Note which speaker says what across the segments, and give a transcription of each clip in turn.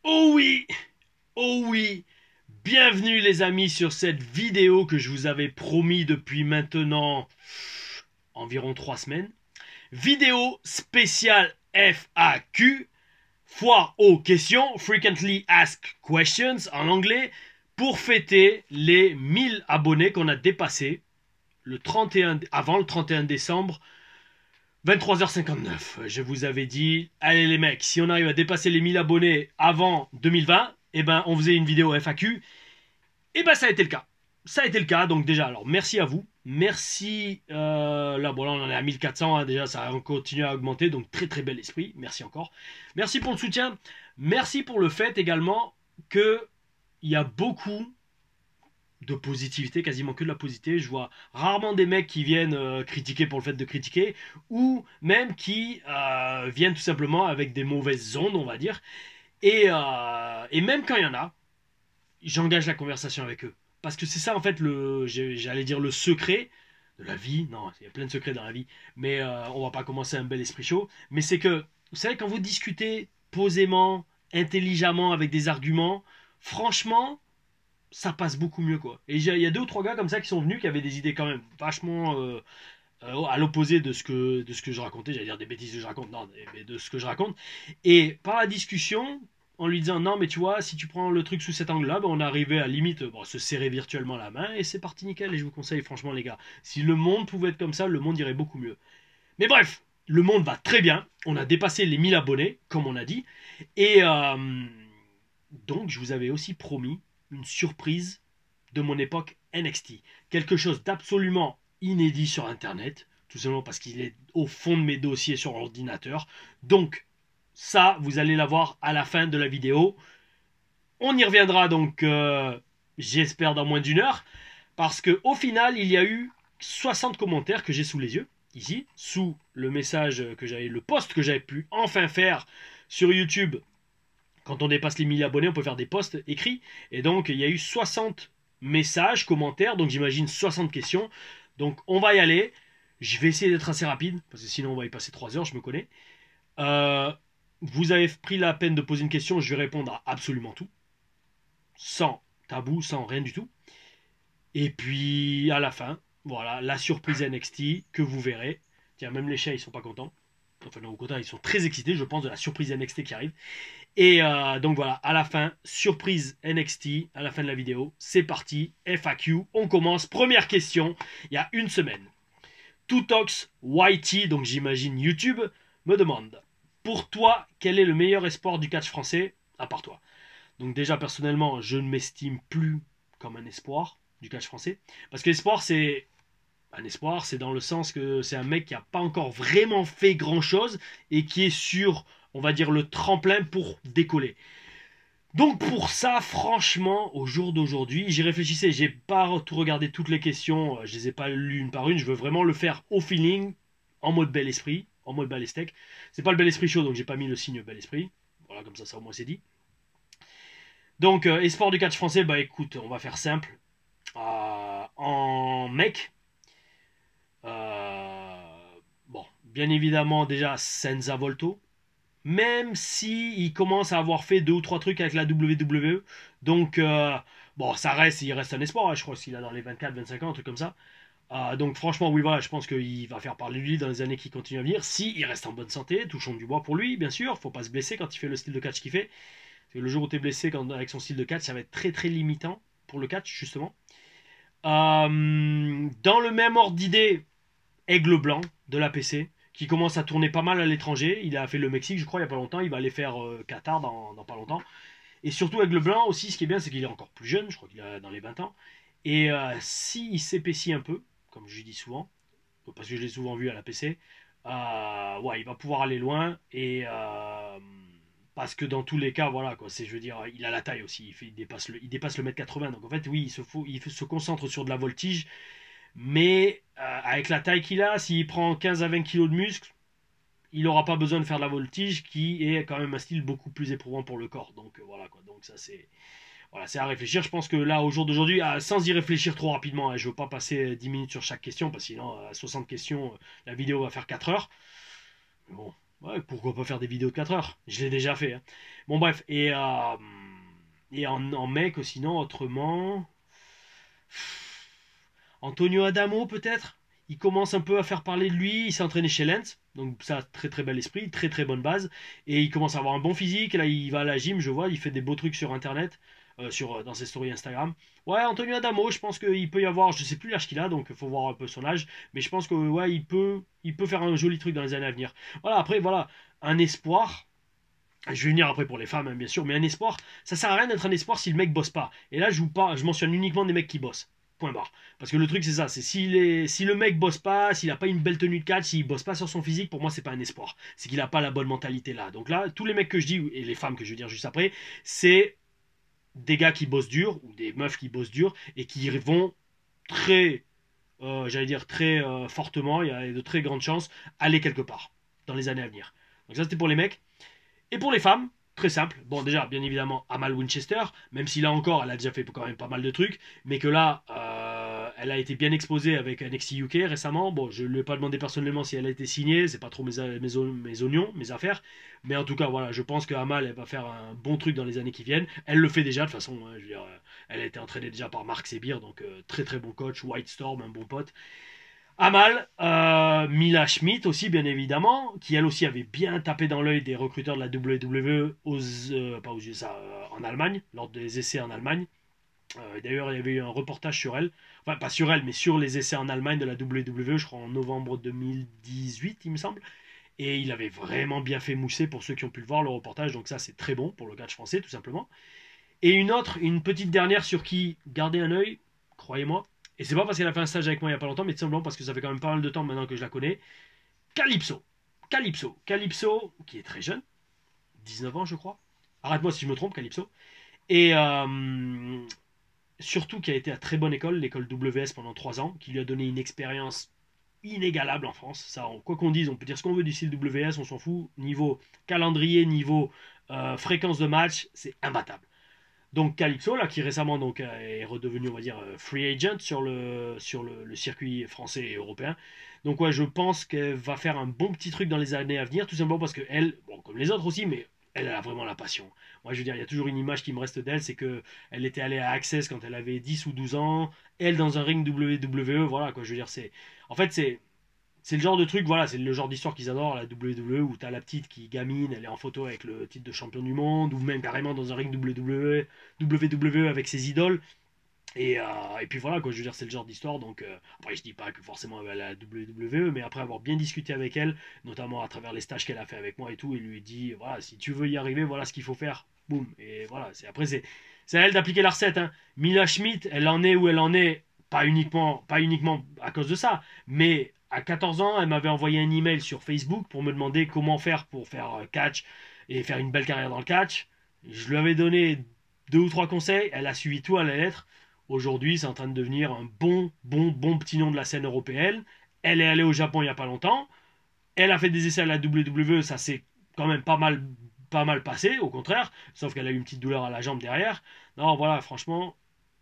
Speaker 1: Oh oui, oh oui, bienvenue les amis sur cette vidéo que je vous avais promis depuis maintenant environ 3 semaines. Vidéo spéciale FAQ, foire aux questions, Frequently Asked Questions en anglais, pour fêter les 1000 abonnés qu'on a dépassés avant le 31 décembre 23h59. Je vous avais dit, allez les mecs, si on arrive à dépasser les 1000 abonnés avant 2020, eh ben on faisait une vidéo FAQ. Et ben ça a été le cas. Ça a été le cas, donc déjà, alors merci à vous. Merci, là, bon là on en est à 1400, hein, déjà ça a continué à augmenter, donc très très bel esprit, merci encore. Merci pour le soutien, merci pour le fait également que il y a beaucoup de positivité, quasiment que de la positivité. Je vois rarement des mecs qui viennent critiquer pour le fait de critiquer, ou même qui viennent tout simplement avec des mauvaises ondes, on va dire. Et même quand il y en a, j'engage la conversation avec eux. Parce que c'est ça en fait, j'allais dire le secret de la vie. Non, il y a plein de secrets dans la vie, mais on va pas commencer un bel esprit chaud. Mais c'est que, vous savez, quand vous discutez posément, intelligemment, avec des arguments, franchement, ça passe beaucoup mieux quoi. Et il y a deux ou trois gars comme ça qui sont venus qui avaient des idées quand même vachement à l'opposé de ce que je racontais, j'allais dire des bêtises que je raconte, non, mais de ce que je raconte. Et par la discussion, en lui disant non mais tu vois, si tu prends le truc sous cet angle-là, ben, on arrivait à limite bon, se serrer virtuellement la main et c'est parti nickel. Et je vous conseille franchement les gars, si le monde pouvait être comme ça, le monde irait beaucoup mieux. Mais bref, le monde va très bien, on a dépassé les 1000 abonnés, comme on a dit, et donc je vous avais aussi promis une surprise de mon époque NXT. Quelque chose d'absolument inédit sur Internet, tout simplement parce qu'il est au fond de mes dossiers sur l'ordinateur. Donc, ça, vous allez l'avoir à la fin de la vidéo. On y reviendra donc, j'espère, dans moins d'une heure, parce qu'au final, il y a eu 60 commentaires que j'ai sous les yeux, ici, sous le message que j'avais, le post que j'avais pu enfin faire sur YouTube. Quand on dépasse les 1000 abonnés, on peut faire des posts écrits. Et donc, il y a eu 60 messages, commentaires, donc j'imagine 60 questions. Donc, on va y aller. Je vais essayer d'être assez rapide, parce que sinon, on va y passer 3 heures, je me connais. Euh, Vous avez pris la peine de poser une question, je vais répondre à absolument tout. Sans tabou, sans rien du tout. Et puis, à la fin, voilà, la surprise NXT que vous verrez. Tiens, même les chats, ils sont pas contents. Enfin, non, au contraire, ils sont très excités, je pense, de la surprise NXT qui arrive. Et donc voilà, à la fin, surprise NXT, à la fin de la vidéo, c'est parti, FAQ, on commence. Première question, il y a une semaine. Tutox YT, donc j'imagine YouTube, me demande, pour toi, quel est le meilleur espoir du catch français, à part toi? Donc déjà, personnellement, je ne m'estime plus comme un espoir du catch français. Parce que l'espoir, c'est... Un espoir, c'est dans le sens que c'est un mec qui n'a pas encore vraiment fait grand-chose et qui est sur, on va dire, le tremplin pour décoller. Donc pour ça, franchement, au jour d'aujourd'hui, j'y réfléchissais, j'ai pas tout regardé toutes les questions, je les ai pas lues une par une, je veux vraiment le faire au feeling, en mode bel esprit, en mode balestec. C'est pas le bel esprit chaud, donc j'ai pas mis le signe bel esprit. Voilà, comme ça au moins c'est dit. Donc, espoir du catch français, bah écoute, on va faire simple. En mec, bon, bien évidemment déjà Senza Volto, même si il commence à avoir fait deux ou trois trucs avec la WWE. Donc, bon, il reste un espoir, hein, je crois qu'il a dans les 24-25 ans, un truc comme ça. Donc franchement, oui, voilà, je pense qu'il va faire parler de lui dans les années qui continuent à venir. Si il reste en bonne santé, touchons du bois pour lui, bien sûr. Faut pas se blesser quand il fait le style de catch qu'il fait. Parce que le jour où tu es blessé avec son style de catch, ça va être très très limitant pour le catch, justement. Dans le même ordre d'idée, Aigle Blanc de l'APC, qui commence à tourner pas mal à l'étranger. Il a fait le Mexique, je crois, il n'y a pas longtemps. Il va aller faire Qatar dans pas longtemps. Et surtout, Aigle Blanc aussi, ce qui est bien, c'est qu'il est encore plus jeune. Je crois qu'il a dans les 20 ans. Et s'il s'épaissit un peu, comme je dis souvent, parce que je l'ai souvent vu à l'APC, ouais, il va pouvoir aller loin. Et parce que dans tous les cas, voilà, quoi, je veux dire, il a la taille aussi. Il dépasse le mètre 80. Donc en fait, oui, il se concentre sur de la voltige. Mais avec la taille qu'il a, s'il prend 15 à 20 kilos de muscle, il n'aura pas besoin de faire de la voltige, qui est quand même un style beaucoup plus éprouvant pour le corps. Donc voilà quoi. Donc ça c'est voilà, c'est à réfléchir. Je pense que là, au jour d'aujourd'hui, sans y réfléchir trop rapidement, hein, je ne veux pas passer 10 minutes sur chaque question, parce que sinon, à 60 questions, la vidéo va faire 4 heures. Mais bon, Ouais, pourquoi pas faire des vidéos de 4 heures? Je l'ai déjà fait, hein. Bon, bref. Et en mec, sinon, autrement. Antonio Adamo, peut-être? Il commence un peu à faire parler de lui. Il s'est entraîné chez Lens. Donc, ça, très très bel esprit, très très bonne base. Et il commence à avoir un bon physique. Là, il va à la gym, je vois. Il fait des beaux trucs sur Internet. Dans ses stories Instagram. Ouais, Antonio Adamo, je pense qu'il peut y avoir. Je sais plus l'âge qu'il a, donc il faut voir un peu son âge. Mais je pense que, ouais, il peut faire un joli truc dans les années à venir. Voilà, après, voilà. Un espoir. Je vais venir après pour les femmes, hein, bien sûr, mais un espoir, ça sert à rien d'être un espoir si le mec bosse pas. Et là, je mentionne uniquement des mecs qui bossent. Point barre. Parce que le truc, c'est ça, c'est si le mec bosse pas, s'il a pas une belle tenue de catch, s'il bosse pas sur son physique, pour moi, c'est pas un espoir. C'est qu'il a pas la bonne mentalité là. Donc là, tous les mecs que je dis, et les femmes que je vais dire juste après, c'est des gars qui bossent dur, ou des meufs qui bossent dur, et qui vont très, j'allais dire très fortement, il y a de très grandes chances, aller quelque part dans les années à venir. Donc ça, c'était pour les mecs. Et pour les femmes, très simple. Bon, déjà, bien évidemment, Amal Winchester, même si là encore, elle a déjà fait quand même pas mal de trucs, mais que là, elle a été bien exposée avec NXT UK récemment. Bon, je ne lui ai pas demandé personnellement si elle a été signée, c'est pas trop mes oignons, mes affaires. Mais en tout cas, voilà, je pense que Amal, elle va faire un bon truc dans les années qui viennent. Elle le fait déjà, de toute façon, hein, je veux dire, elle a été entraînée déjà par Mark Sebir, donc très très bon coach, White Storm, un bon pote. Amal, Mila Schmidt aussi, bien évidemment, qui elle aussi avait bien tapé dans l'œil des recruteurs de la WWE pas aux USA, en Allemagne, lors des essais en Allemagne. D'ailleurs, il y avait eu un reportage sur elle, enfin pas sur elle, mais sur les essais en Allemagne de la WWE, je crois en novembre 2018, il me semble. Et il avait vraiment bien fait mousser pour ceux qui ont pu le voir, le reportage, donc ça c'est très bon pour le catch français, tout simplement. Et une petite dernière sur qui garder un œil, croyez-moi. Et c'est pas parce qu'elle a fait un stage avec moi il y a pas longtemps, mais tout simplement parce que ça fait quand même pas mal de temps maintenant que je la connais. Calypso. Calypso, qui est très jeune, 19 ans je crois. Arrête-moi si je me trompe, Calypso. Et surtout qui a été à très bonne école, l'école WS pendant 3 ans, qui lui a donné une expérience inégalable en France. Ça, quoi qu'on dise, on peut dire ce qu'on veut du style WS, on s'en fout. Niveau calendrier, niveau fréquence de match, c'est imbattable. Donc Calypso, là, qui récemment donc, est redevenu, on va dire, free agent sur le circuit français et européen. Donc ouais, je pense qu'elle va faire un bon petit truc dans les années à venir, tout simplement parce que elle, bon, comme les autres aussi, mais elle a vraiment la passion. Moi, je veux dire, il y a toujours une image qui me reste d'elle, c'est que elle était allée à Access quand elle avait 10 ou 12 ans, elle dans un ring WWE, voilà, quoi, je veux dire, en fait, c'est le genre de truc, voilà, c'est le genre d'histoire qu'ils adorent, la WWE, où t'as la petite qui gamine, elle est en photo avec le titre de champion du monde, ou même carrément dans un ring WWE avec ses idoles. Et puis voilà, quoi, je veux dire, c'est le genre d'histoire. Donc, après, je dis pas que forcément elle a la WWE, mais après avoir bien discuté avec elle, notamment à travers les stages qu'elle a fait avec moi et tout, il lui dit, voilà, si tu veux y arriver, voilà ce qu'il faut faire. Boum. Et voilà, c'est à elle d'appliquer la recette, hein. Mila Schmidt, elle en est où elle en est, pas uniquement à cause de ça, mais à 14 ans, elle m'avait envoyé un email sur Facebook pour me demander comment faire pour faire catch et faire une belle carrière dans le catch. Je lui avais donné 2 ou 3 conseils, elle a suivi tout à la lettre. Aujourd'hui, c'est en train de devenir un bon petit nom de la scène européenne. Elle est allée au Japon il n'y a pas longtemps. Elle a fait des essais à la WWE, ça s'est quand même pas mal passé, au contraire. Sauf qu'elle a eu une petite douleur à la jambe derrière. Non, voilà, franchement,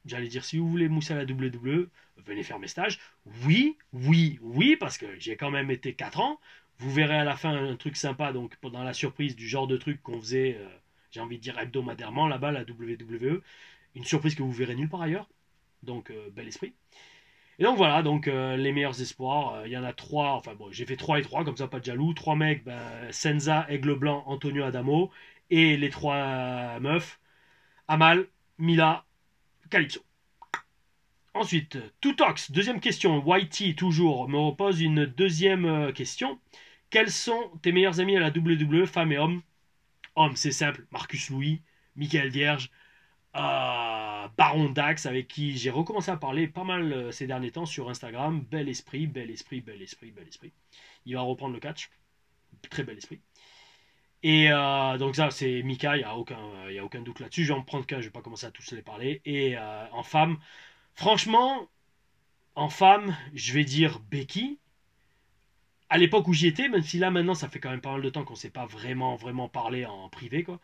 Speaker 1: j'allais dire, si vous voulez mousser à la WWE, venez faire mes stages. Oui, oui, oui, parce que j'ai quand même été 4 ans. Vous verrez à la fin un truc sympa, donc pendant la surprise du genre de truc qu'on faisait, j'ai envie de dire hebdomadairement là-bas, la WWE. Une surprise que vous verrez nulle part ailleurs. Donc, bel esprit. Et donc voilà, donc les meilleurs espoirs. Il y en a 3, enfin bon, j'ai fait 3 et 3, comme ça pas de jaloux. 3 mecs, ben, Senza, Aigle Blanc, Antonio Adamo. Et les 3 meufs, Amal, Mila, Calypso. Ensuite, Tutox, deuxième question. YT, toujours, me repose une deuxième question. Quels sont tes meilleurs amis à la WWE, femmes et hommes? Hommes, c'est simple, Marcus Louis, Michael Vierge, Baron Dax, avec qui j'ai recommencé à parler pas mal ces derniers temps sur Instagram. Bel esprit, bel esprit, bel esprit, bel esprit. Il va reprendre le catch. Très bel esprit. Et donc ça, c'est Mika, il y a aucun doute là-dessus. Je vais en prendre qu'un, je vais pas commencer à tous les parler. Et en femme, franchement, en femme, je vais dire Becky. À l'époque où j'y étais, même si là maintenant ça fait quand même pas mal de temps qu'on s'est pas vraiment parlé en privé, quoi.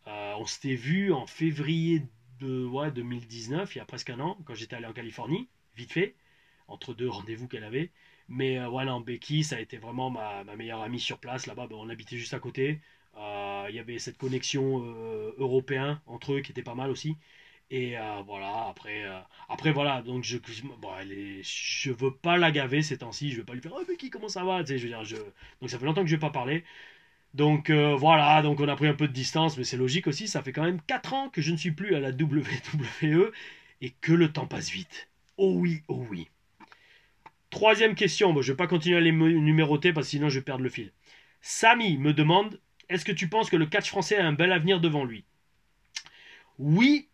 Speaker 1: On s'était vu en février 2019, il y a presque un an, quand j'étais allé en Californie, vite fait. entre deux rendez-vous qu'elle avait. Mais ouais, non, Becky, ça a été vraiment ma meilleure amie sur place. Là-bas, ben, on habitait juste à côté. Il y avait cette connexion européen entre eux qui était pas mal aussi. Et voilà, après voilà, donc bon, je veux pas la gaver ces temps-ci, je veux pas lui faire oh Becky comment ça va, tu sais, je veux dire, donc ça fait longtemps que je vais pas parler, donc voilà, donc on a pris un peu de distance, mais c'est logique aussi, ça fait quand même 4 ans que je ne suis plus à la WWE et que le temps passe vite. Oh oui, oh oui. Troisième question, bon, je vais pas continuer à les numéroter parce que sinon je vais perdre le fil. Samy me demande, est-ce que tu penses que le catch français a un bel avenir devant lui? Oui,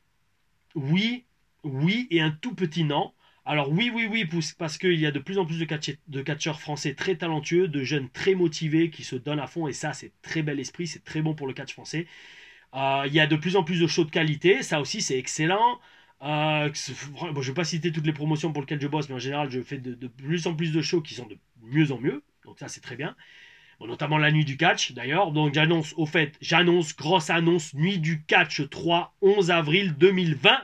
Speaker 1: oui, oui et un tout petit non. Alors oui, oui, oui, parce qu'il y a de plus en plus de catcheurs français très talentueux, de jeunes très motivés qui se donnent à fond et ça c'est très bel esprit, c'est très bon pour le catch français. Il y a de plus en plus de shows de qualité, ça aussi c'est excellent. Bon, je ne vais pas citer toutes les promotions pour lesquelles je bosse, mais en général je fais de plus en plus de shows qui sont de mieux en mieux, donc ça c'est très bien. Bon, notamment la nuit du catch d'ailleurs, donc j'annonce, grosse annonce, nuit du catch 3, 11 avril 2020.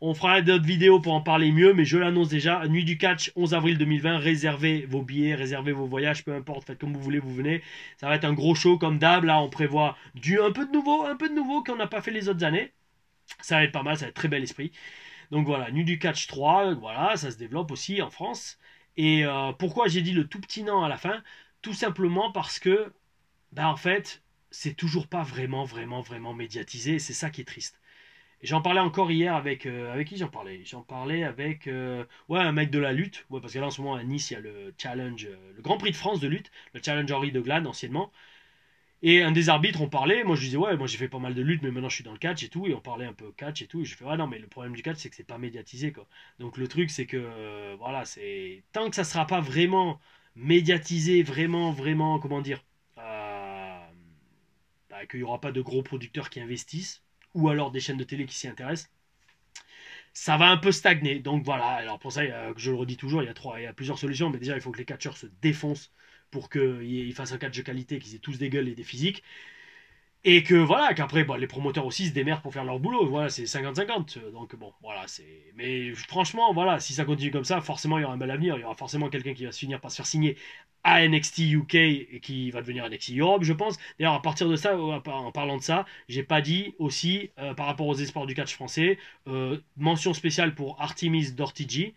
Speaker 1: On fera d'autres vidéos pour en parler mieux, mais je l'annonce déjà. Nuit du catch, 11 avril 2020. Réservez vos billets, réservez vos voyages, peu importe, faites comme vous voulez, vous venez. Ça va être un gros show comme d'hab. Là, on prévoit un peu de nouveau qu'on n'a pas fait les autres années. Ça va être pas mal, ça va être très bel esprit. Donc voilà, Nuit du catch 3, voilà, ça se développe aussi en France. Et pourquoi j'ai dit le tout petit nom à la fin? Tout simplement parce que, ben en fait, c'est toujours pas vraiment, vraiment, vraiment médiatisé. Et c'est ça qui est triste. J'en parlais encore hier avec qui j'en parlais? J'en parlais avec ouais, un mec de la lutte. Ouais, parce que là en ce moment à Nice, il y a le challenge, le Grand Prix de France de lutte, le challenge Henri de Glane anciennement. Et un des arbitres, on parlait, moi je disais ouais, moi j'ai fait pas mal de lutte, mais maintenant je suis dans le catch et tout, et on parlait un peu catch et tout, et je fais ouais non, mais le problème du catch c'est que c'est pas médiatisé quoi. Donc le truc c'est que voilà, c'est tant que ça sera pas vraiment médiatisé, vraiment, vraiment, comment dire, bah, qu'il y aura pas de gros producteurs qui investissent, ou alors des chaînes de télé qui s'y intéressent, ça va un peu stagner. Donc voilà, alors pour ça, je le redis toujours, il y a plusieurs solutions, mais déjà il faut que les catcheurs se défoncent pour qu'ils fassent un catch de qualité, qu'ils aient tous des gueules et des physiques. Et que voilà, qu'après, bon, les promoteurs aussi se démerdent pour faire leur boulot. Voilà, c'est 50-50. Donc bon, voilà, c'est. Mais franchement, voilà, si ça continue comme ça, forcément, il y aura un bel avenir. Il y aura forcément quelqu'un qui va se finir par se faire signer à NXT UK et qui va devenir NXT Europe, je pense. D'ailleurs, à partir de ça, en parlant de ça, j'ai pas dit aussi, par rapport aux espoirs du catch français, mention spéciale pour Artemis Dortigi.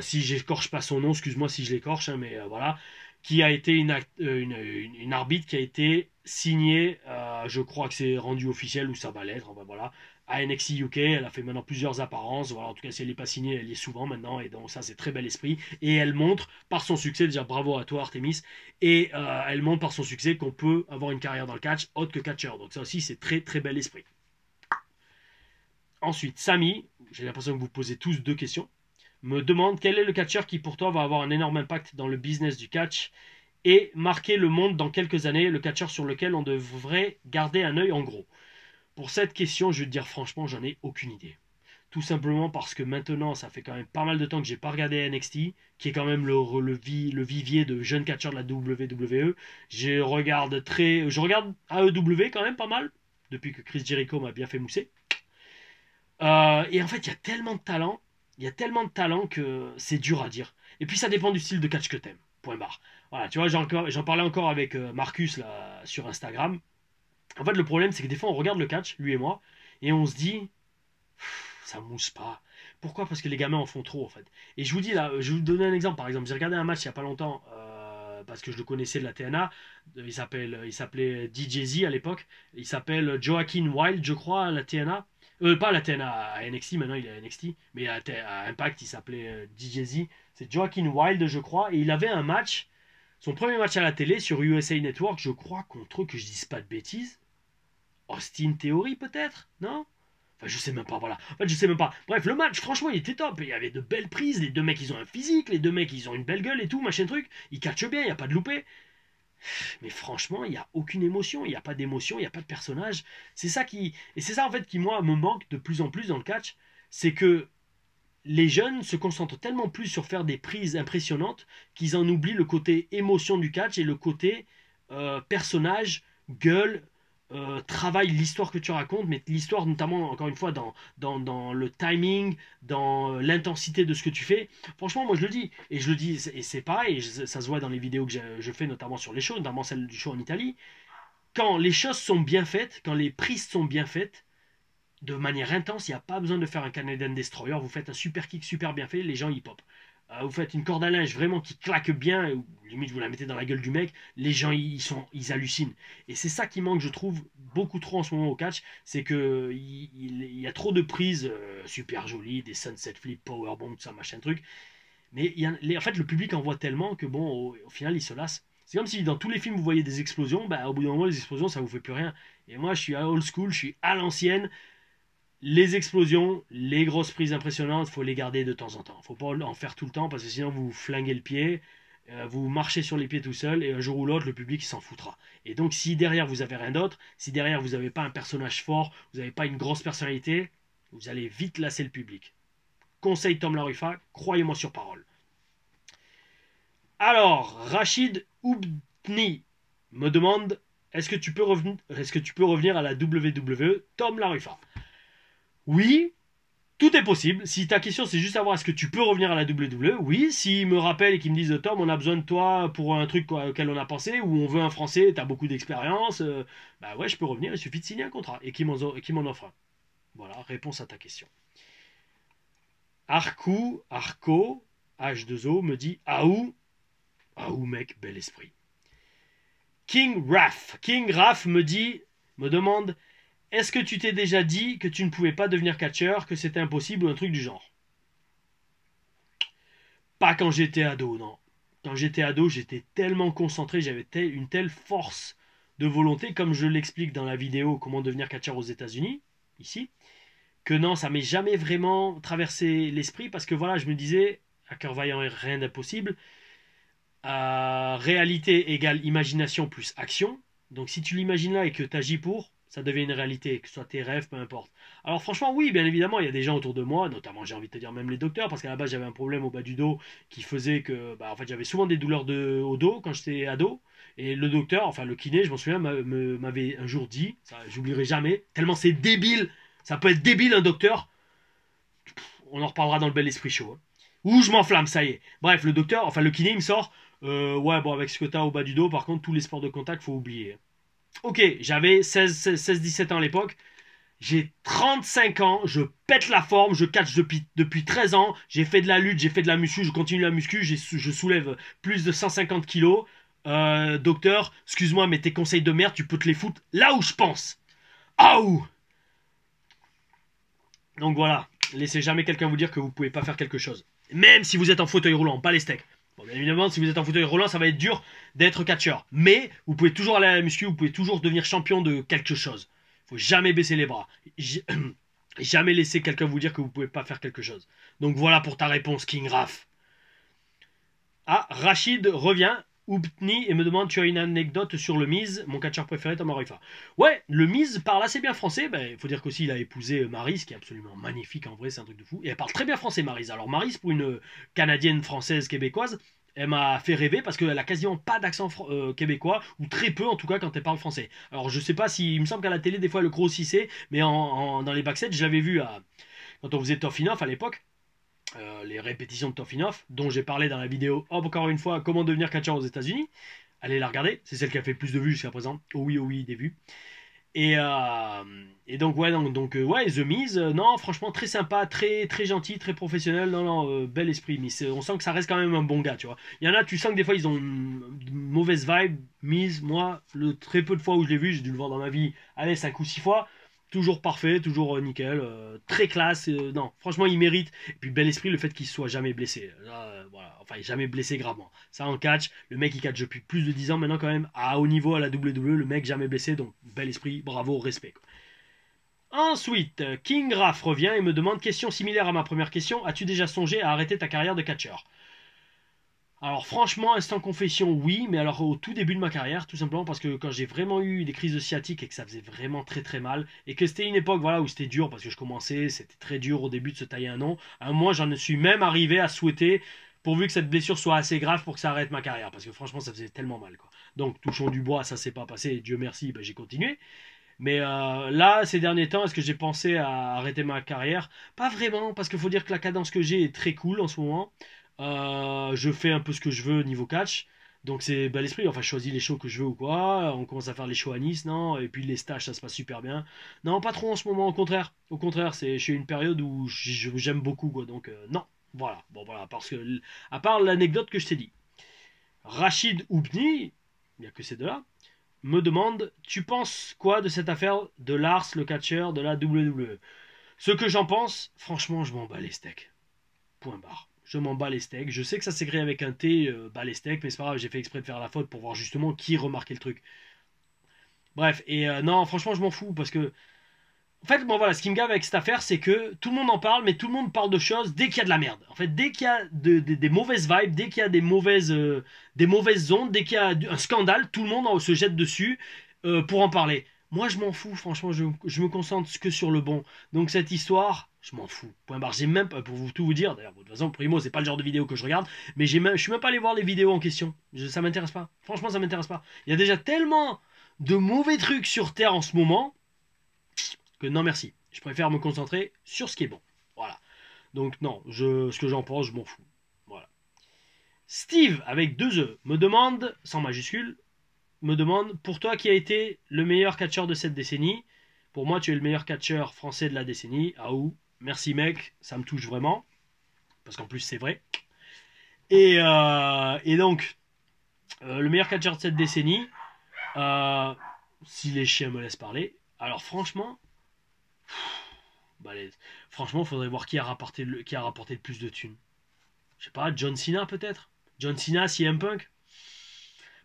Speaker 1: Si j'écorche pas son nom, excuse-moi si je l'écorche, hein, mais voilà, qui a été une arbitre qui a été signée, je crois que c'est rendu officiel ou ça va l'être, enfin, voilà, à NXT UK. Elle a fait maintenant plusieurs apparences, voilà, en tout cas si elle n'est pas signée, elle y est souvent maintenant, et donc ça c'est très bel esprit, et elle montre par son succès, déjà bravo à toi Artemis, et elle montre par son succès qu'on peut avoir une carrière dans le catch autre que catcheur, donc ça aussi c'est très très bel esprit. Ensuite, Samy, j'ai l'impression que vous posez tous deux questions, me demande quel est le catcheur qui pour toi va avoir un énorme impact dans le business du catch et marquer le monde dans quelques années, le catcheur sur lequel on devrait garder un œil en gros. Pour cette question, je vais te dire franchement, j'en ai aucune idée. Tout simplement parce que maintenant, ça fait quand même pas mal de temps que j'ai pas regardé NXT, qui est quand même le vivier de jeunes catcheurs de la WWE. Je regarde AEW quand même pas mal, depuis que Chris Jericho m'a bien fait mousser. Et en fait, il y a tellement de talent que c'est dur à dire. Et puis ça dépend du style de catch que t'aimes. Point barre. Voilà, tu vois, j'en parlais encore avec Marcus là, sur Instagram. En fait, le problème, c'est que des fois, on regarde le catch, lui et moi, et on se dit, ça mousse pas. Pourquoi? Parce que les gamins en font trop, en fait. Et je vous dis là, je vais vous donner un exemple. Par exemple, j'ai regardé un match il y a pas longtemps, parce que je le connaissais de la TNA. Il s'appelait DJZ à l'époque. Il s'appelle Joaquin Wild, je crois, à la TNA. Pas à la TNA, à NXT, maintenant il est à NXT, mais à Impact il s'appelait DJZ. C'est Joaquin Wild, je crois, et il avait un match, son premier match à la télé sur USA Network, je crois, contre, que je dise pas de bêtises, Austin Theory peut-être, non? Enfin, je sais même pas, voilà. En fait, je sais même pas. Bref, le match, franchement, il était top. Il y avait de belles prises. Les deux mecs, ils ont un physique. Les deux mecs, ils ont une belle gueule et tout, machin truc. Ils catchent bien, il n'y a pas de loupé. Mais franchement, il n'y a aucune émotion, il n'y a pas d'émotion, il n'y a pas de personnage. C'est ça qui. Et c'est ça en fait qui, moi, me manque de plus en plus dans le catch. C'est que les jeunes se concentrent tellement plus sur faire des prises impressionnantes qu'ils en oublient le côté émotion du catch et le côté personnage, gueule, travaille l'histoire que tu racontes, mais l'histoire notamment, encore une fois, dans le timing, dans l'intensité de ce que tu fais. Franchement, moi je le dis, et je le dis, et c'est pareil, ça se voit dans les vidéos que je fais, notamment sur les shows, notamment celle du show en Italie. Quand les choses sont bien faites, quand les prises sont bien faites, de manière intense, il n'y a pas besoin de faire un Canadian Destroyer, vous faites un super kick super bien fait, les gens y pop. Vous faites une corde à linge vraiment qui claque bien, ou limite vous la mettez dans la gueule du mec, les gens ils hallucinent. Et c'est ça qui manque, je trouve, beaucoup trop en ce moment au catch, c'est que il y a trop de prises super jolies, des sunset flip, powerbomb, tout ça, machin truc. Mais en fait, le public en voit tellement que bon, au final, il se lasse. C'est comme si dans tous les films vous voyez des explosions, bah, au bout d'un moment, les explosions, ça vous fait plus rien. Et moi, je suis à old school, je suis à l'ancienne. Les explosions, les grosses prises impressionnantes, faut les garder de temps en temps. Faut pas en faire tout le temps parce que sinon vous flinguez le pied, vous marchez sur les pieds tout seul et un jour ou l'autre le public s'en foutra. Et donc si derrière vous avez rien d'autre, si derrière vous n'avez pas un personnage fort, vous n'avez pas une grosse personnalité, vous allez vite lasser le public. Conseil Tom Larufa, croyez-moi sur parole. Alors, Rachid Oubni me demande est-ce que tu peux revenir à la WWE Tom Larufa? Oui, tout est possible. Si ta question c'est juste savoir est-ce que tu peux revenir à la WWE, oui. S'ils me rappellent et qu'ils me disent Tom, on a besoin de toi pour un truc auquel on a pensé, ou on veut un Français, t'as beaucoup d'expérience, bah ouais, je peux revenir, il suffit de signer un contrat et qu'ils m'en offrent un. Voilà, réponse à ta question. Arco, H2O, me dit Aou mec, bel esprit. King Raph me demande est-ce que tu t'es déjà dit que tu ne pouvais pas devenir catcheur, que c'était impossible ou un truc du genre? Pas quand j'étais ado, non. Quand j'étais ado, j'étais tellement concentré, j'avais une telle force de volonté, comme je l'explique dans la vidéo Comment devenir catcheur aux États-Unis, ici, que non, ça m'est jamais vraiment traversé l'esprit parce que voilà, je me disais, à cœur vaillant, rien d'impossible. Réalité égale imagination plus action. Donc si tu l'imagines là et que tu agis pour, ça devient une réalité, que ce soit tes rêves, peu importe. Alors franchement, oui, bien évidemment, il y a des gens autour de moi, notamment j'ai envie de te dire même les docteurs, parce qu'à la base j'avais un problème au bas du dos qui faisait que, en fait, j'avais souvent des douleurs au dos quand j'étais ado. Et le docteur, enfin le kiné, je m'en souviens, m'avait un jour dit, ça j'oublierai jamais, tellement c'est débile, ça peut être débile un docteur, on en reparlera dans le bel esprit chaud. Hein. Ouh, je m'enflamme, ça y est. Bref, le docteur, enfin le kiné, il me sort, ouais, bon, avec ce que t'as au bas du dos, par contre, tous les sports de contact, faut oublier. Ok, j'avais 16-17 ans à l'époque. J'ai 35 ans, je pète la forme, je catch depuis 13 ans. J'ai fait de la lutte, j'ai fait de la muscu, je continue la muscu, je soulève plus de 150 kilos. Docteur, excuse-moi, mais tes conseils de merde, tu peux te les foutre là où je pense. Ah ouh. Donc voilà, laissez jamais quelqu'un vous dire que vous pouvez pas faire quelque chose. Même si vous êtes en fauteuil roulant, pas les steaks. Bon, bien évidemment, si vous êtes en fauteuil roulant, ça va être dur d'être catcheur. Mais vous pouvez toujours aller à la muscu, vous pouvez toujours devenir champion de quelque chose. Il faut jamais baisser les bras. Jamais laisser quelqu'un vous dire que vous pouvez pas faire quelque chose. Donc voilà pour ta réponse, King Raph. Ah, Rachid revient, Oupni, et me demande tu as une anecdote sur le Miz, mon catcheur préféré, Tom Arifa. Ouais, le Miz parle assez bien français. Il faut dire qu'aussi il a épousé Maryse, qui est absolument magnifique en vrai, c'est un truc de fou. Et elle parle très bien français, Maryse. Alors Maryse, pour une Canadienne, Française, Québécoise, elle m'a fait rêver parce qu'elle a quasiment pas d'accent québécois, ou très peu en tout cas quand elle parle français. Alors je sais pas si, il me semble qu'à la télé des fois elle le grossissait, mais dans les backstage, je l'avais vu quand on faisait Tough Enough à l'époque. Les répétitions de Tough Enough, dont j'ai parlé dans la vidéo, encore une fois, comment devenir catcheur aux États-Unis. Allez la regarder, c'est celle qui a fait le plus de vues jusqu'à présent. Oh oui, des vues. Et donc, ouais, ouais, The Miz, non, franchement, très sympa, très, très gentil, très professionnel. Non, bel esprit. Miz. On sent que ça reste quand même un bon gars, tu vois. Il y en a, tu sens que des fois, ils ont une mauvaise vibe. Miz, moi, le très peu de fois où je l'ai vu, j'ai dû le voir dans ma vie, allez, 5 ou 6 fois. Toujours parfait, toujours nickel, très classe. Non, franchement, il mérite. Et puis, bel esprit, le fait qu'il soit jamais blessé. Là, voilà, enfin, jamais blessé gravement. Ça, en catch, le mec, il catch depuis plus de 10 ans maintenant, quand même, à haut niveau à la WWE, le mec jamais blessé. Donc, bel esprit, bravo, respect. Quoi. Ensuite, King Raph revient et me demande question similaire à ma première question. As-tu déjà songé à arrêter ta carrière de catcheur? Alors franchement, instant confession, oui, mais alors au tout début de ma carrière, tout simplement parce que quand j'ai vraiment eu des crises de sciatique et que ça faisait vraiment très très mal, et que c'était une époque voilà, où c'était dur, parce que je commençais, c'était très dur au début de se tailler un nom, moi j'en suis même arrivé à souhaiter, pourvu que cette blessure soit assez grave pour que ça arrête ma carrière, parce que franchement ça faisait tellement mal. Quoi. Donc touchons du bois, ça s'est pas passé, et Dieu merci, j'ai continué. Mais là, ces derniers temps, est-ce que j'ai pensé à arrêter ma carrière? Pas vraiment, parce qu'il faut dire que la cadence que j'ai est très cool en ce moment. Je fais un peu ce que je veux niveau catch. Donc c'est bel esprit, enfin je choisis les shows que je veux ou quoi. On commence à faire les shows à Nice, non? Et puis les stages, ça se passe super bien. Non, pas trop en ce moment, au contraire. Au contraire, je suis à une période où j'aime beaucoup, quoi. Donc non, voilà. Bon voilà, parce que à part l'anecdote que je t'ai dit. Rachid Oubni, il n'y a que ces deux-là, me demande: tu penses quoi de cette affaire de Lars, le catcheur de la WWE? Ce que j'en pense, franchement, je m'en bats les steaks. Point barre. Je m'en bats les steaks. Je sais que ça s'écrit avec un T, bas les steaks, mais c'est pas grave, j'ai fait exprès de faire la faute pour voir justement qui remarquait le truc. Bref, et non, franchement, je m'en fous parce que. En fait, bon voilà, ce qui me gave avec cette affaire, c'est que tout le monde en parle, mais tout le monde parle de choses dès qu'il y a de la merde. En fait, dès qu'il y a des mauvaises vibes, dès qu'il y a des mauvaises ondes, dès qu'il y a un scandale, tout le monde se jette dessus pour en parler. Moi, je m'en fous, franchement, je me concentre que sur le bon. Donc, cette histoire, je m'en fous. Point barre. J'ai même pas, pour tout vous dire, d'ailleurs, de toute façon, Primo, c'est pas le genre de vidéo que je regarde, mais je suis même pas allé voir les vidéos en question. Ça m'intéresse pas. Franchement, ça m'intéresse pas. Il y a déjà tellement de mauvais trucs sur Terre en ce moment que non merci. Je préfère me concentrer sur ce qui est bon. Voilà. Donc non, ce que j'en pense, je m'en fous. Voilà. Steve, avec deux E, me demande, sans majuscule, me demande: pour toi qui a été le meilleur catcheur de cette décennie? Pour moi, tu es le meilleur catcheur français de la décennie. Ah ou, merci mec, ça me touche vraiment. Parce qu'en plus, c'est vrai. Et donc, le meilleur catcheur de cette décennie, si les chiens me laissent parler, alors franchement, balèze. Franchement, faudrait voir qui a rapporté le plus de thunes. Je sais pas, John Cena peut-être? John Cena, CM Punk?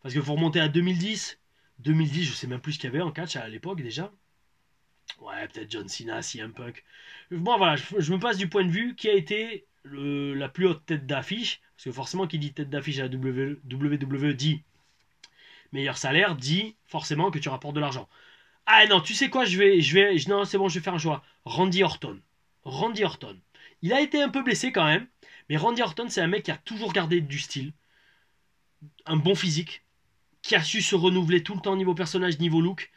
Speaker 1: Parce qu'il faut remonter à 2010. 2010, je sais même plus ce qu'il y avait en catch à l'époque déjà. Ouais, peut-être John Cena, CM Punk. Bon, voilà, je me passe du point de vue qui a été la plus haute tête d'affiche. Parce que forcément, qui dit tête d'affiche à la WWE dit meilleur salaire, dit forcément que tu rapportes de l'argent. Ah non, tu sais quoi, non, c'est bon, je vais faire un choix. Randy Orton. Randy Orton. Il a été un peu blessé quand même, mais Randy Orton, c'est un mec qui a toujours gardé du style, un bon physique, qui a su se renouveler tout le temps niveau personnage, niveau look,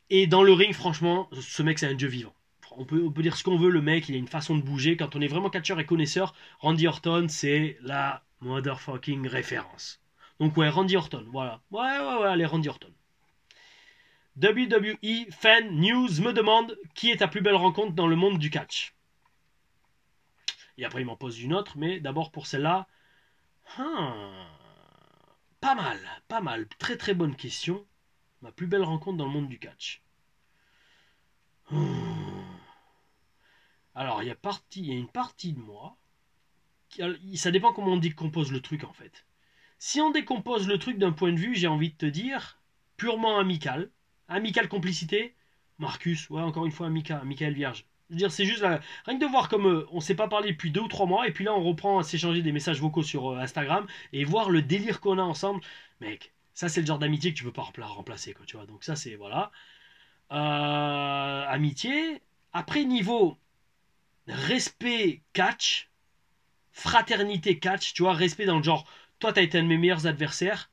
Speaker 1: et dans le ring, franchement, ce mec, c'est un dieu vivant. On peut dire ce qu'on veut, le mec, il a une façon de bouger. Quand on est vraiment catcheur et connaisseur, Randy Orton, c'est la motherfucking référence. Donc ouais, Randy Orton, voilà. Ouais, allez, Randy Orton. WWE Fan News me demande: qui est ta plus belle rencontre dans le monde du catch? Et après il m'en pose une autre, mais d'abord pour celle-là. Pas mal, pas mal. Très très bonne question. Ma plus belle rencontre dans le monde du catch. Alors il y a une partie de moi. Ça dépend comment on décompose le truc en fait. Si on décompose le truc d'un point de vue, j'ai envie de te dire, purement amical. Amical complicité, Marcus, ouais, encore une fois, Michael Vierge. Je veux dire, c'est juste rien que de voir comme on s'est pas parlé depuis 2 ou 3 mois, et puis là on reprend à s'échanger des messages vocaux sur Instagram, et voir le délire qu'on a ensemble. Mec, ça c'est le genre d'amitié que tu peux pas remplacer, quoi, tu vois. Donc ça c'est, voilà. Amitié. Après, niveau respect catch, fraternité catch, tu vois, respect dans le genre, toi t'as été un de mes meilleurs adversaires,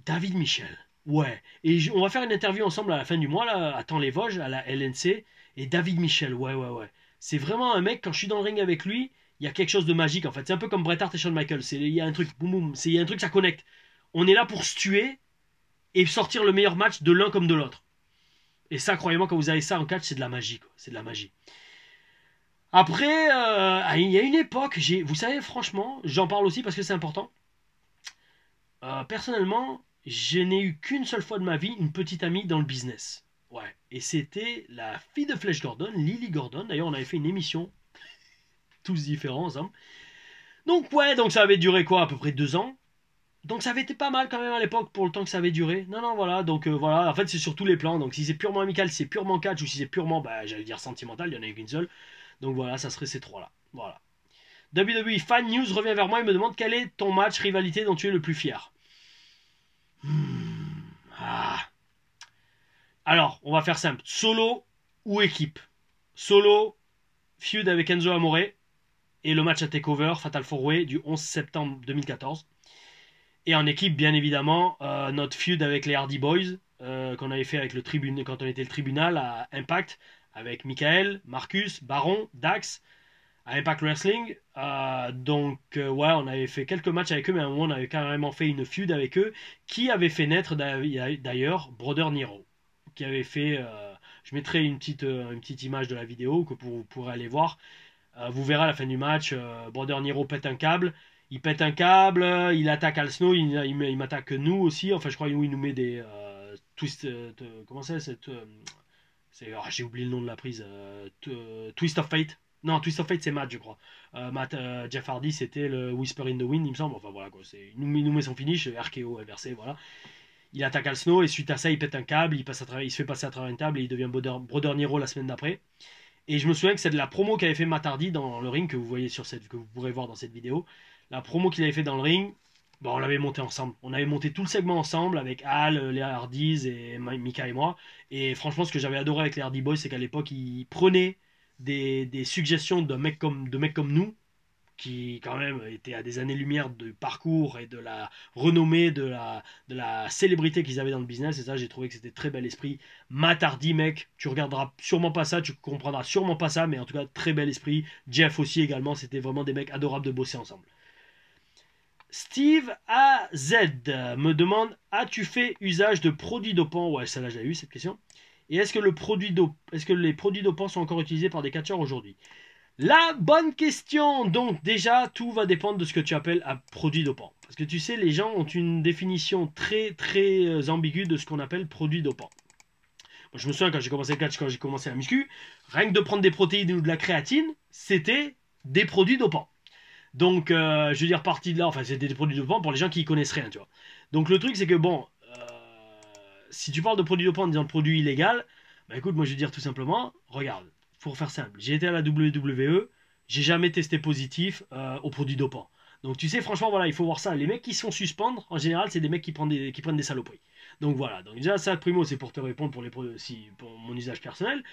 Speaker 1: David Michel. Ouais. Et on va faire une interview ensemble à la fin du mois, là, à Temps-les-Vosges, à la LNC. Et David Michel, ouais. C'est vraiment un mec, quand je suis dans le ring avec lui, il y a quelque chose de magique, en fait. C'est un peu comme Bret Hart et Shawn Michaels. Il y a un truc, boum boum, il y a un truc, ça connecte. On est là pour se tuer et sortir le meilleur match de l'un comme de l'autre. Et ça, croyez-moi, quand vous avez ça en catch, c'est de la magie, quoi. C'est de la magie. Après, il y a une époque, vous savez, franchement, j'en parle aussi parce que c'est important. Personnellement, je n'ai eu qu'une seule fois de ma vie une petite amie dans le business. Ouais. Et c'était la fille de Flash Gordon, Lily Gordon. D'ailleurs, on avait fait une émission, tous différents ensemble. Donc ouais, donc ça avait duré quoi, à peu près 2 ans. Donc ça avait été pas mal quand même à l'époque pour le temps que ça avait duré. Non, voilà. Donc voilà, en fait c'est sur tous les plans. Donc si c'est purement amical, si c'est purement catch, ou si c'est purement, j'allais dire sentimental, il y en avait qu'une seule. Donc voilà, ça serait ces trois-là. Voilà. WWE Fan News revient vers moi et me demande: quel est ton match rivalité dont tu es le plus fier? Alors, on va faire simple. Solo ou équipe? Solo, feud avec Enzo Amore et le match à TakeOver Fatal 4-Way du 11 septembre 2014. Et en équipe, bien évidemment, notre feud avec les Hardy Boys qu'on avait fait avec le tribunal, quand on était le tribunal à Impact, avec Michael, Marcus, Baron, Dax, à Impact Wrestling. Ouais, on avait fait quelques matchs avec eux, mais à un moment, on avait carrément fait une feud avec eux, qui avait fait naître d'ailleurs Brother Nero, qui avait fait. Je mettrai une petite image de la vidéo que vous pourrez aller voir. Vous verrez à la fin du match, Brother Nero pète un câble. Il pète un câble, il attaque Al Snow, il m'attaque nous aussi. Enfin, je crois qu'il nous met des twist. Comment c'est cette. J'ai oublié le nom de la prise. Twist of Fate. Non, Twist of Fate, c'est Matt, je crois. Jeff Hardy, c'était le Whisper in the Wind, il me semble. Enfin voilà, quoi. Il nous met son finish, RKO inversé, voilà. Il attaque Al Snow et suite à ça, il pète un câble, il se fait passer à travers une table et il devient Brother Nero la semaine d'après. Et je me souviens que c'est de la promo qu'avait fait Matt Hardy dans le ring, que vous voyez que vous pourrez voir dans cette vidéo. La promo qu'il avait fait dans le ring, bon, on l'avait monté ensemble. On avait monté tout le segment ensemble avec Al, les Hardys et Mika et moi. Et franchement, ce que j'avais adoré avec les Hardy Boys, c'est qu'à l'époque, ils prenaient des suggestions de mecs comme nous, qui quand même étaient à des années-lumière de parcours et de la renommée, de la célébrité qu'ils avaient dans le business. Et ça, j'ai trouvé que c'était très bel esprit. Matt Hardy, mec, tu regarderas sûrement pas ça, tu comprendras sûrement pas ça, mais en tout cas, très bel esprit. Jeff aussi également, c'était vraiment des mecs adorables de bosser ensemble. Steve AZ me demande: as-tu fait usage de produits dopants? Ouais, ça là j'ai eu cette question. Et est-ce que les produits dopants sont encore utilisés par des catcheurs aujourd'hui? La bonne question. Donc déjà, tout va dépendre de ce que tu appelles un produit dopant. Parce que tu sais, les gens ont une définition très très ambiguë de ce qu'on appelle produit dopant. Moi, je me souviens quand j'ai commencé le catch, quand j'ai commencé la muscu, rien que de prendre des protéines ou de la créatine, c'était des produits dopants. Donc, je veux dire, partie de là, enfin, c'était des produits dopants pour les gens qui y connaissent rien, tu vois. Donc, le truc, c'est que, bon, si tu parles de produits dopants en disant produit illégal, bah écoute, moi, je vais dire tout simplement, regarde, pour faire simple, j'ai été à la WWE, j'ai jamais testé positif aux produits dopants. Donc, tu sais, franchement, voilà, il faut voir ça. Les mecs qui se font suspendre, en général, c'est des mecs qui prennent des saloperies. Donc, voilà. Donc, déjà, ça, primo, c'est pour te répondre pour mon usage personnel.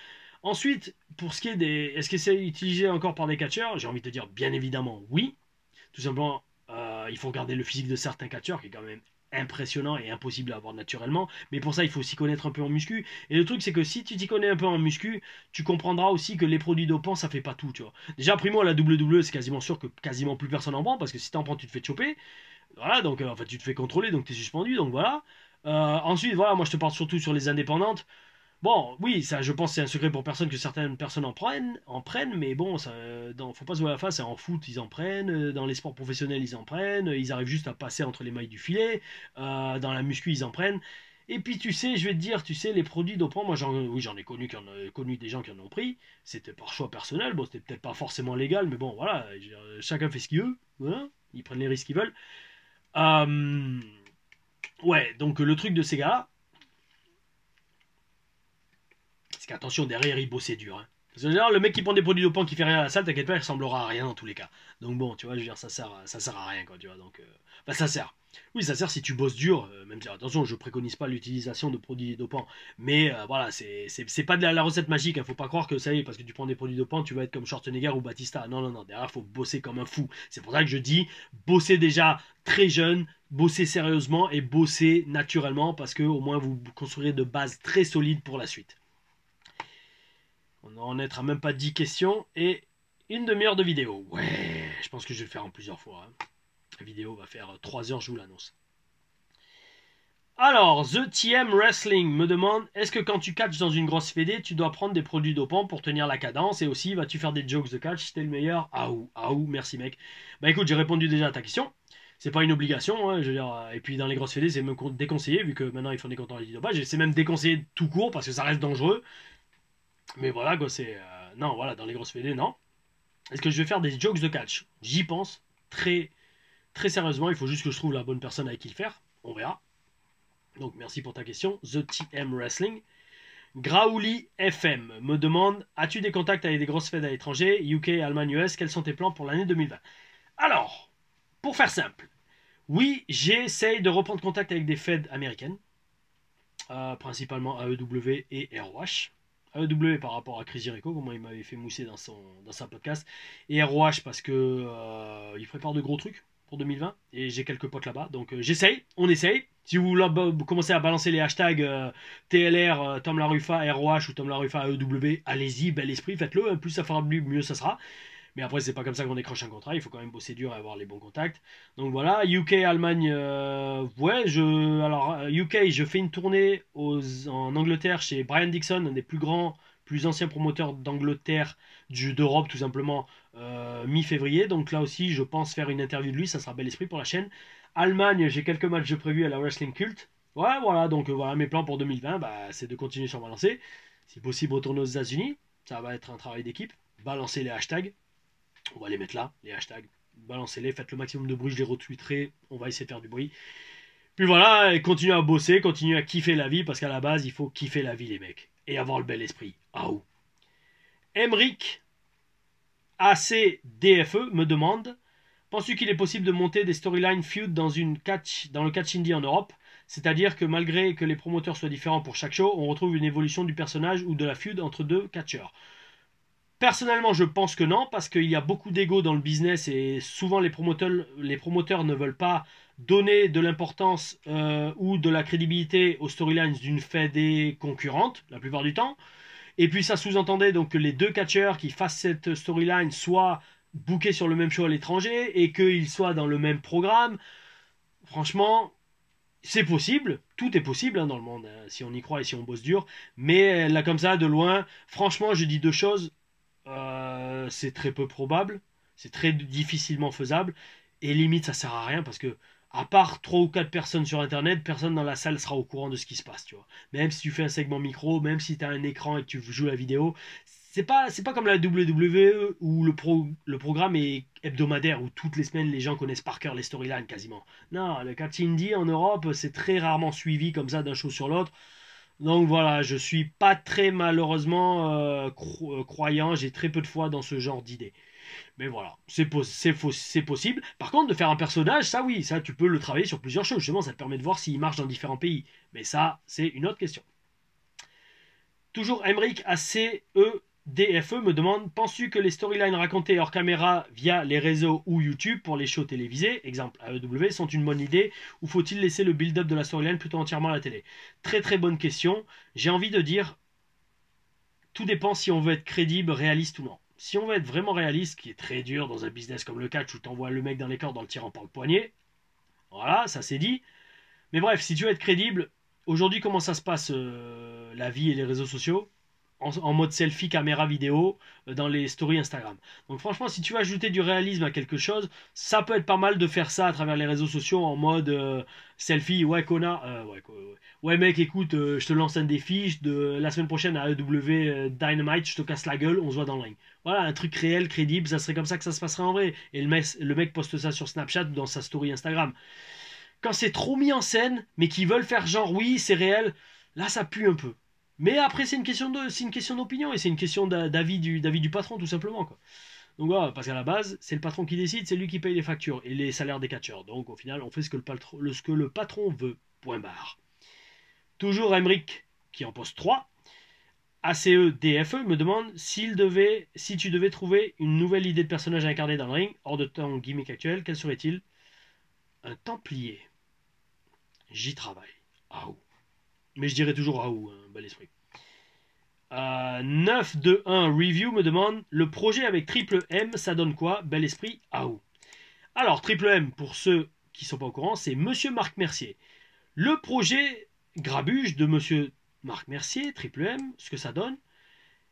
Speaker 1: Ensuite, pour ce qui est des. Est-ce que c'est utilisé encore par des catcheurs? J'ai envie de te dire, bien évidemment, oui. Tout simplement, il faut regarder le physique de certains catcheurs, qui est quand même impressionnant et impossible à avoir naturellement. Mais pour ça, il faut s'y connaître un peu en muscu. Et le truc, c'est que si tu t'y connais un peu en muscu, tu comprendras aussi que les produits dopants, ça fait pas tout, tu vois. Déjà, primo, à la WWE, c'est quasiment sûr que quasiment plus personne en prend, parce que si t'en prends, tu te fais choper. Voilà, donc, enfin, tu te fais contrôler, donc t'es suspendu, donc voilà. Ensuite, voilà, moi, je te parle surtout sur les indépendantes. Bon, oui, ça, je pense que c'est un secret pour personne que certaines personnes en prennent, mais bon, ça, faut pas se voir la face. En foot, ils en prennent, dans les sports professionnels, ils en prennent, ils arrivent juste à passer entre les mailles du filet, dans la muscu, ils en prennent. Et puis, tu sais, je vais te dire, tu sais, les produits dopants, moi, oui, j'en ai connu des gens qui en ont pris. C'était par choix personnel. Bon, c'était peut-être pas forcément légal, mais bon, voilà, je veux dire, chacun fait ce qu'il veut. Voilà, ils prennent les risques qu'ils veulent. Euh, ouais, donc le truc de ces gars-là, parce qu'attention, derrière, il bossait dur. Hein. Parce que, en général, le mec qui prend des produits dopants qui fait rien à la salle, t'inquiète pas, il ressemblera à rien dans tous les cas. Donc bon, tu vois, je veux dire, ça sert à rien, quoi, tu vois. Donc, bah, ça sert. Oui, ça sert si tu bosses dur. Même si, attention, je préconise pas l'utilisation de produits dopants. Mais voilà, c'est pas de la recette magique. Hein. Faut pas croire que ça y est, parce que tu prends des produits dopants, tu vas être comme Schwarzenegger ou Batista. Non, non, non. Derrière, faut bosser comme un fou. C'est pour ça que je dis, bosser déjà très jeune, bosser sérieusement et bosser naturellement, parce que au moins vous construirez de bases très solides pour la suite. On en est à même pas 10 questions et une demi-heure de vidéo. Ouais, je pense que je vais le faire en plusieurs fois. Hein. La vidéo va faire 3 heures, je vous l'annonce. Alors, The TM Wrestling me demande: est-ce que quand tu catches dans une grosse fédé, tu dois prendre des produits dopants pour tenir la cadence? Et aussi, vas-tu faire des jokes de catch? T'es le meilleur? Ah ou, merci mec. Bah écoute, j'ai répondu déjà à ta question. C'est pas une obligation, hein, je veux dire. Et puis dans les grosses fédés, c'est même déconseillé, vu que maintenant ils font des comptes antidopage. C'est même déconseillé tout court parce que ça reste dangereux. Mais voilà, quoi, c'est. Non, voilà, dans les grosses fédés, non. Est-ce que je vais faire des jokes de catch? J'y pense très, très sérieusement. Il faut juste que je trouve la bonne personne avec qui le faire. On verra. Donc, merci pour ta question. The TM Wrestling. Graouli FM me demande: as-tu des contacts avec des grosses fêtes à l'étranger, UK, Allemagne, US? Quels sont tes plans pour l'année 2020? Alors, pour faire simple, oui, j'essaye de reprendre contact avec des feds américaines, principalement AEW et ROH. AEW par rapport à Chris Jericho, comment il m'avait fait mousser dans sa podcast, et ROH parce que il prépare de gros trucs. pour 2020 et j'ai quelques potes là-bas. Donc j'essaye, on essaye. Si vous commencez à balancer les hashtags TLR, Tom Laruffa, ROH ou Tom Laruffa AEW, allez-y, bel esprit, faites-le. Plus ça fera mieux ça sera. Mais après, c'est pas comme ça qu'on décroche un contrat. Il faut quand même bosser dur et avoir les bons contacts. Donc voilà, UK, Allemagne, ouais, alors UK, je fais une tournée en Angleterre chez Brian Dixon, un des plus grands, plus anciens promoteurs d'Angleterre, d'Europe tout simplement, mi-février. Donc là aussi, je pense faire une interview de lui. Ça sera bel esprit pour la chaîne. Allemagne, j'ai quelques matchs prévus à la Wrestling Cult. Ouais, voilà, donc voilà, mes plans pour 2020, bah, c'est de continuer sur ma lancée. Si possible, retourner aux États-Unis. Ça va être un travail d'équipe. Balancer les hashtags. On va les mettre là, les hashtags. Balancez-les, faites le maximum de bruit, je les retweeterai. On va essayer de faire du bruit. Puis voilà, et continuez à bosser, continuez à kiffer la vie, parce qu'à la base, il faut kiffer la vie, les mecs. Et avoir le bel esprit. Ah ou. Emric ACDFE me demande: penses-tu qu'il est possible de monter des storylines feud dans le catch indie en Europe? C'est-à-dire que malgré que les promoteurs soient différents pour chaque show, on retrouve une évolution du personnage ou de la feud entre deux catcheurs. Personnellement, je pense que non, parce qu'il y a beaucoup d'ego dans le business et souvent les promoteurs ne veulent pas donner de l'importance ou de la crédibilité aux storylines d'une fédé concurrente, la plupart du temps. Et puis ça sous-entendait donc que les deux catcheurs qui fassent cette storyline soient bookés sur le même show à l'étranger et qu'ils soient dans le même programme. Franchement, c'est possible, tout est possible hein, dans le monde, hein, si on y croit et si on bosse dur. Mais là comme ça, de loin, franchement, je dis deux choses. C'est très peu probable, c'est très difficilement faisable, et limite ça sert à rien parce que, à part 3 ou 4 personnes sur internet, personne dans la salle sera au courant de ce qui se passe, tu vois. Même si tu fais un segment micro, même si tu as un écran et que tu joues la vidéo, c'est pas comme la WWE où le programme est hebdomadaire, où toutes les semaines les gens connaissent par cœur les storylines quasiment. Non, le catch indie en Europe, c'est très rarement suivi comme ça d'un show sur l'autre. Donc voilà, je suis pas très malheureusement croyant, j'ai très peu de foi dans ce genre d'idée. Mais voilà, c'est possible. Par contre, de faire un personnage, ça oui, ça tu peux le travailler sur plusieurs choses. Justement, ça te permet de voir s'il marche dans différents pays. Mais ça, c'est une autre question. Toujours Emric ACEDFE me demande: penses-tu que les storylines racontées hors caméra via les réseaux ou YouTube pour les shows télévisés, exemple AEW, sont une bonne idée, ou faut-il laisser le build-up de la storyline plutôt entièrement à la télé? Très très bonne question. J'ai envie de dire, tout dépend si on veut être crédible, réaliste ou non. Si on veut être vraiment réaliste, ce qui est très dur dans un business comme le catch où t'envoies le mec dans les cordes en le tirant par le poignet, voilà, ça c'est dit. Mais bref, si tu veux être crédible, aujourd'hui comment ça se passe la vie et les réseaux sociaux? En mode selfie, caméra, vidéo, dans les stories Instagram. Donc franchement, si tu veux ajouter du réalisme à quelque chose, ça peut être pas mal de faire ça à travers les réseaux sociaux en mode selfie. Ouais, connard. Ouais, mec, écoute, je te lance un défi. La semaine prochaine à AEW Dynamite, je te casse la gueule, on se voit dans le ring. Voilà, un truc réel, crédible, ça serait comme ça que ça se passerait en vrai. Et le mec poste ça sur Snapchat ou dans sa story Instagram. Quand c'est trop mis en scène, mais qu'ils veulent faire genre oui, c'est réel, là ça pue un peu. Mais après, c'est une question d'opinion et c'est une question d'avis du patron, tout simplement, quoi. Donc voilà, parce qu'à la base, c'est le patron qui décide, c'est lui qui paye les factures et les salaires des catcheurs. Donc au final, on fait ce que le patron veut. Point barre. Toujours Emric, qui en poste 3. ACEDFE me demande si tu devais trouver une nouvelle idée de personnage à incarner dans le ring, hors de ton gimmick actuel, quel serait-il? Un Templier. J'y travaille. Ah ouh. Mais je dirais toujours ah ouh, un bel esprit. 921 Review me demande: le projet avec Triple M, ça donne quoi? Bel esprit, ah ouh. Alors, Triple M, pour ceux qui ne sont pas au courant, c'est Monsieur Marc Mercier. Le projet Grabuge de Monsieur Marc Mercier, Triple M, ce que ça donne,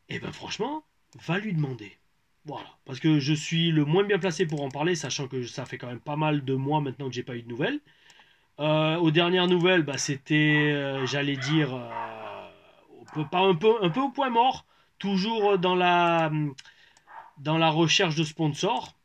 Speaker 1: eh ben franchement, va lui demander. Voilà, parce que je suis le moins bien placé pour en parler, sachant que ça fait quand même pas mal de mois maintenant que j'ai pas eu de nouvelles. Aux dernières nouvelles, bah, c'était, j'allais dire, un peu au point mort, toujours dans la recherche de sponsors.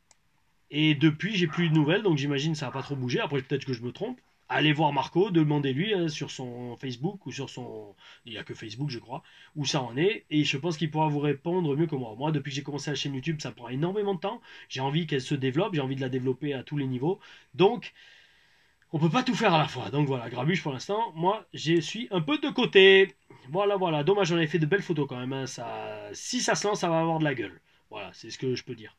Speaker 1: Et depuis, j'ai plus de nouvelles, donc j'imagine que ça n'a pas trop bougé. Après, peut-être que je me trompe. Allez voir Marco, demandez-lui hein, sur son Facebook ou sur son... Il n'y a que Facebook, je crois, où ça en est. Et je pense qu'il pourra vous répondre mieux que moi. Moi, depuis que j'ai commencé la chaîne YouTube, ça prend énormément de temps. J'ai envie qu'elle se développe, j'ai envie de la développer à tous les niveaux. Donc, on peut pas tout faire à la fois. Donc voilà, Grabuge pour l'instant, moi, je suis un peu de côté. Voilà, voilà. Dommage, j'en avais fait de belles photos quand même. Hein. Si ça se lance, ça va avoir de la gueule. Voilà, c'est ce que je peux dire.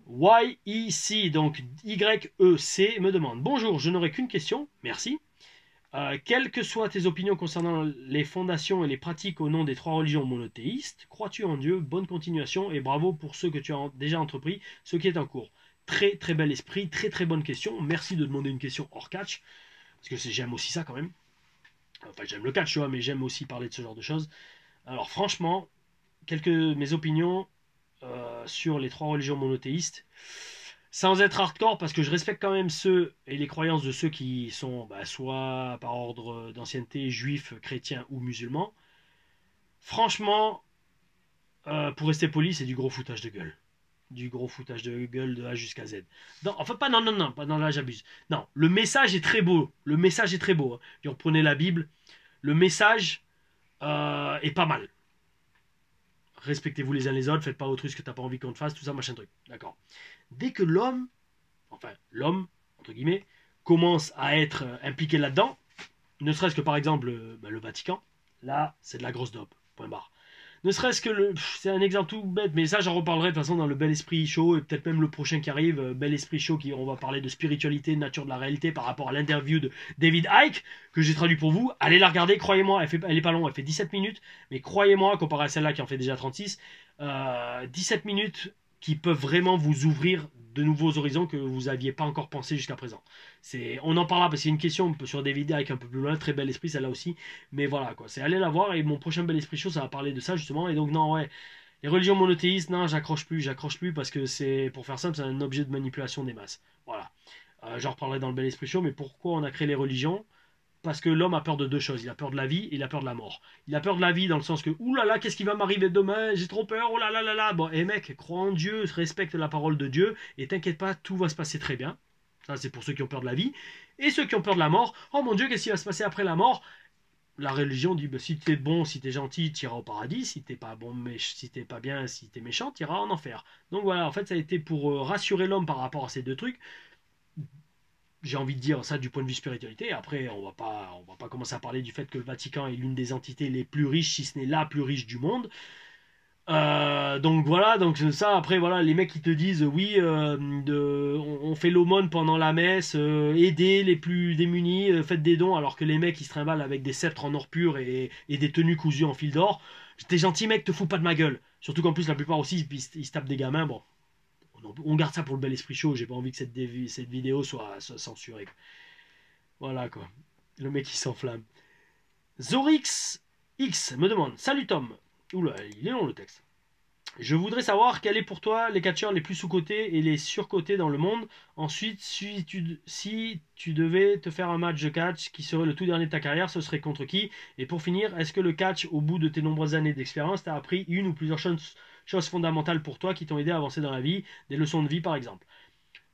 Speaker 1: YEC, donc YEC, me demande: bonjour, je n'aurai qu'une question, merci. Quelles que soient tes opinions concernant les fondations et les pratiques au nom des 3 religions monothéistes, crois-tu en Dieu? Bonne continuation et bravo pour ce que tu as déjà entrepris, ce qui est en cours. Très très bel esprit, très très bonne question. Merci de demander une question hors catch, parce que j'aime aussi ça quand même. Enfin, j'aime le catch, tu vois, mais j'aime aussi parler de ce genre de choses. Alors franchement, mes opinions sur les 3 religions monothéistes, sans être hardcore, parce que je respecte quand même ceux et les croyances de ceux qui sont soit par ordre d'ancienneté juifs, chrétiens ou musulmans. Franchement, pour rester poli, c'est du gros foutage de gueule. Du gros foutage de gueule de A jusqu'à Z. Non, enfin, pas non, pas non, là j'abuse. Non, le message est très beau. Le message est très beau. Hein. Reprenez la Bible. Le message est pas mal. Respectez-vous les uns les autres, faites pas autrui ce que t'as pas envie qu'on te fasse, tout ça, machin truc. D'accord. Dès que l'homme, entre guillemets, commence à être impliqué là-dedans, ne serait-ce que par exemple le Vatican, là, c'est de la grosse dope. Point barre. Ne serait-ce que c'est un exemple tout bête, mais ça j'en reparlerai de toute façon dans le Bel Esprit Show et peut-être même le prochain qui arrive, Bel Esprit Show, on va parler de spiritualité, nature de la réalité par rapport à l'interview de David Icke que j'ai traduit pour vous. Allez la regarder, croyez-moi, elle est pas longue, elle fait 17 minutes, mais croyez-moi, comparé à celle-là qui en fait déjà 36, 17 minutes qui peuvent vraiment vous ouvrir de nouveaux horizons que vous n'aviez pas encore pensé jusqu'à présent. On en parlera parce qu'il y a une question sur David Icke un peu plus loin, très bel esprit celle-là aussi, mais voilà quoi, c'est aller la voir et mon prochain bel esprit show ça va parler de ça justement. Et donc non ouais, les religions monothéistes, non j'accroche plus parce que c'est, pour faire simple, c'est un objet de manipulation des masses. Voilà, j'en reparlerai dans le bel esprit show. Mais pourquoi on a créé les religions? Parce que l'homme a peur de 2 choses. Il a peur de la vie et il a peur de la mort. Il a peur de la vie dans le sens que, oulala, qu'est-ce qui va m'arriver demain? J'ai trop peur, oh là là là là. Bon, et mec, crois en Dieu, respecte la parole de Dieu et t'inquiète pas, tout va se passer très bien. Ça, c'est pour ceux qui ont peur de la vie. Et ceux qui ont peur de la mort, oh mon Dieu, qu'est-ce qui va se passer après la mort? La religion dit, bah, si t'es bon, si t'es gentil, t'iras au paradis. Si t'es pas bon, mais si t'es pas bien, si t'es méchant, t'iras en enfer. Donc voilà, en fait, ça a été pour rassurer l'homme par rapport à ces 2 trucs. J'ai envie de dire ça du point de vue spiritualité. Après, on va pas commencer à parler du fait que le Vatican est l'une des entités les plus riches, si ce n'est la plus riche du monde. Donc voilà, donc ça, après voilà, les mecs qui te disent oui, on fait l'aumône pendant la messe, aidez les plus démunis, faites des dons, alors que les mecs ils se trimballent avec des sceptres en or pur et des tenues cousues en fil d'or. T'es gentil mec, te fous pas de ma gueule. Surtout qu'en plus la plupart aussi ils se tapent des gamins. Bon, on garde ça pour le bel esprit chaud. J'ai pas envie que cette vidéo soit censurée. Voilà quoi. Le mec il s'enflamme. Zorix X me demande: salut Tom. Oula, il est long le texte. Je voudrais savoir quels est pour toi les catcheurs les plus sous-cotés et les surcotés dans le monde. Ensuite, si tu devais te faire un match de catch qui serait le tout dernier de ta carrière, ce serait contre qui? Et pour finir, est-ce que le catch, au bout de tes nombreuses années d'expérience, t'a appris une ou plusieurs choses fondamentales pour toi qui t'ont aidé à avancer dans la vie, des leçons de vie par exemple?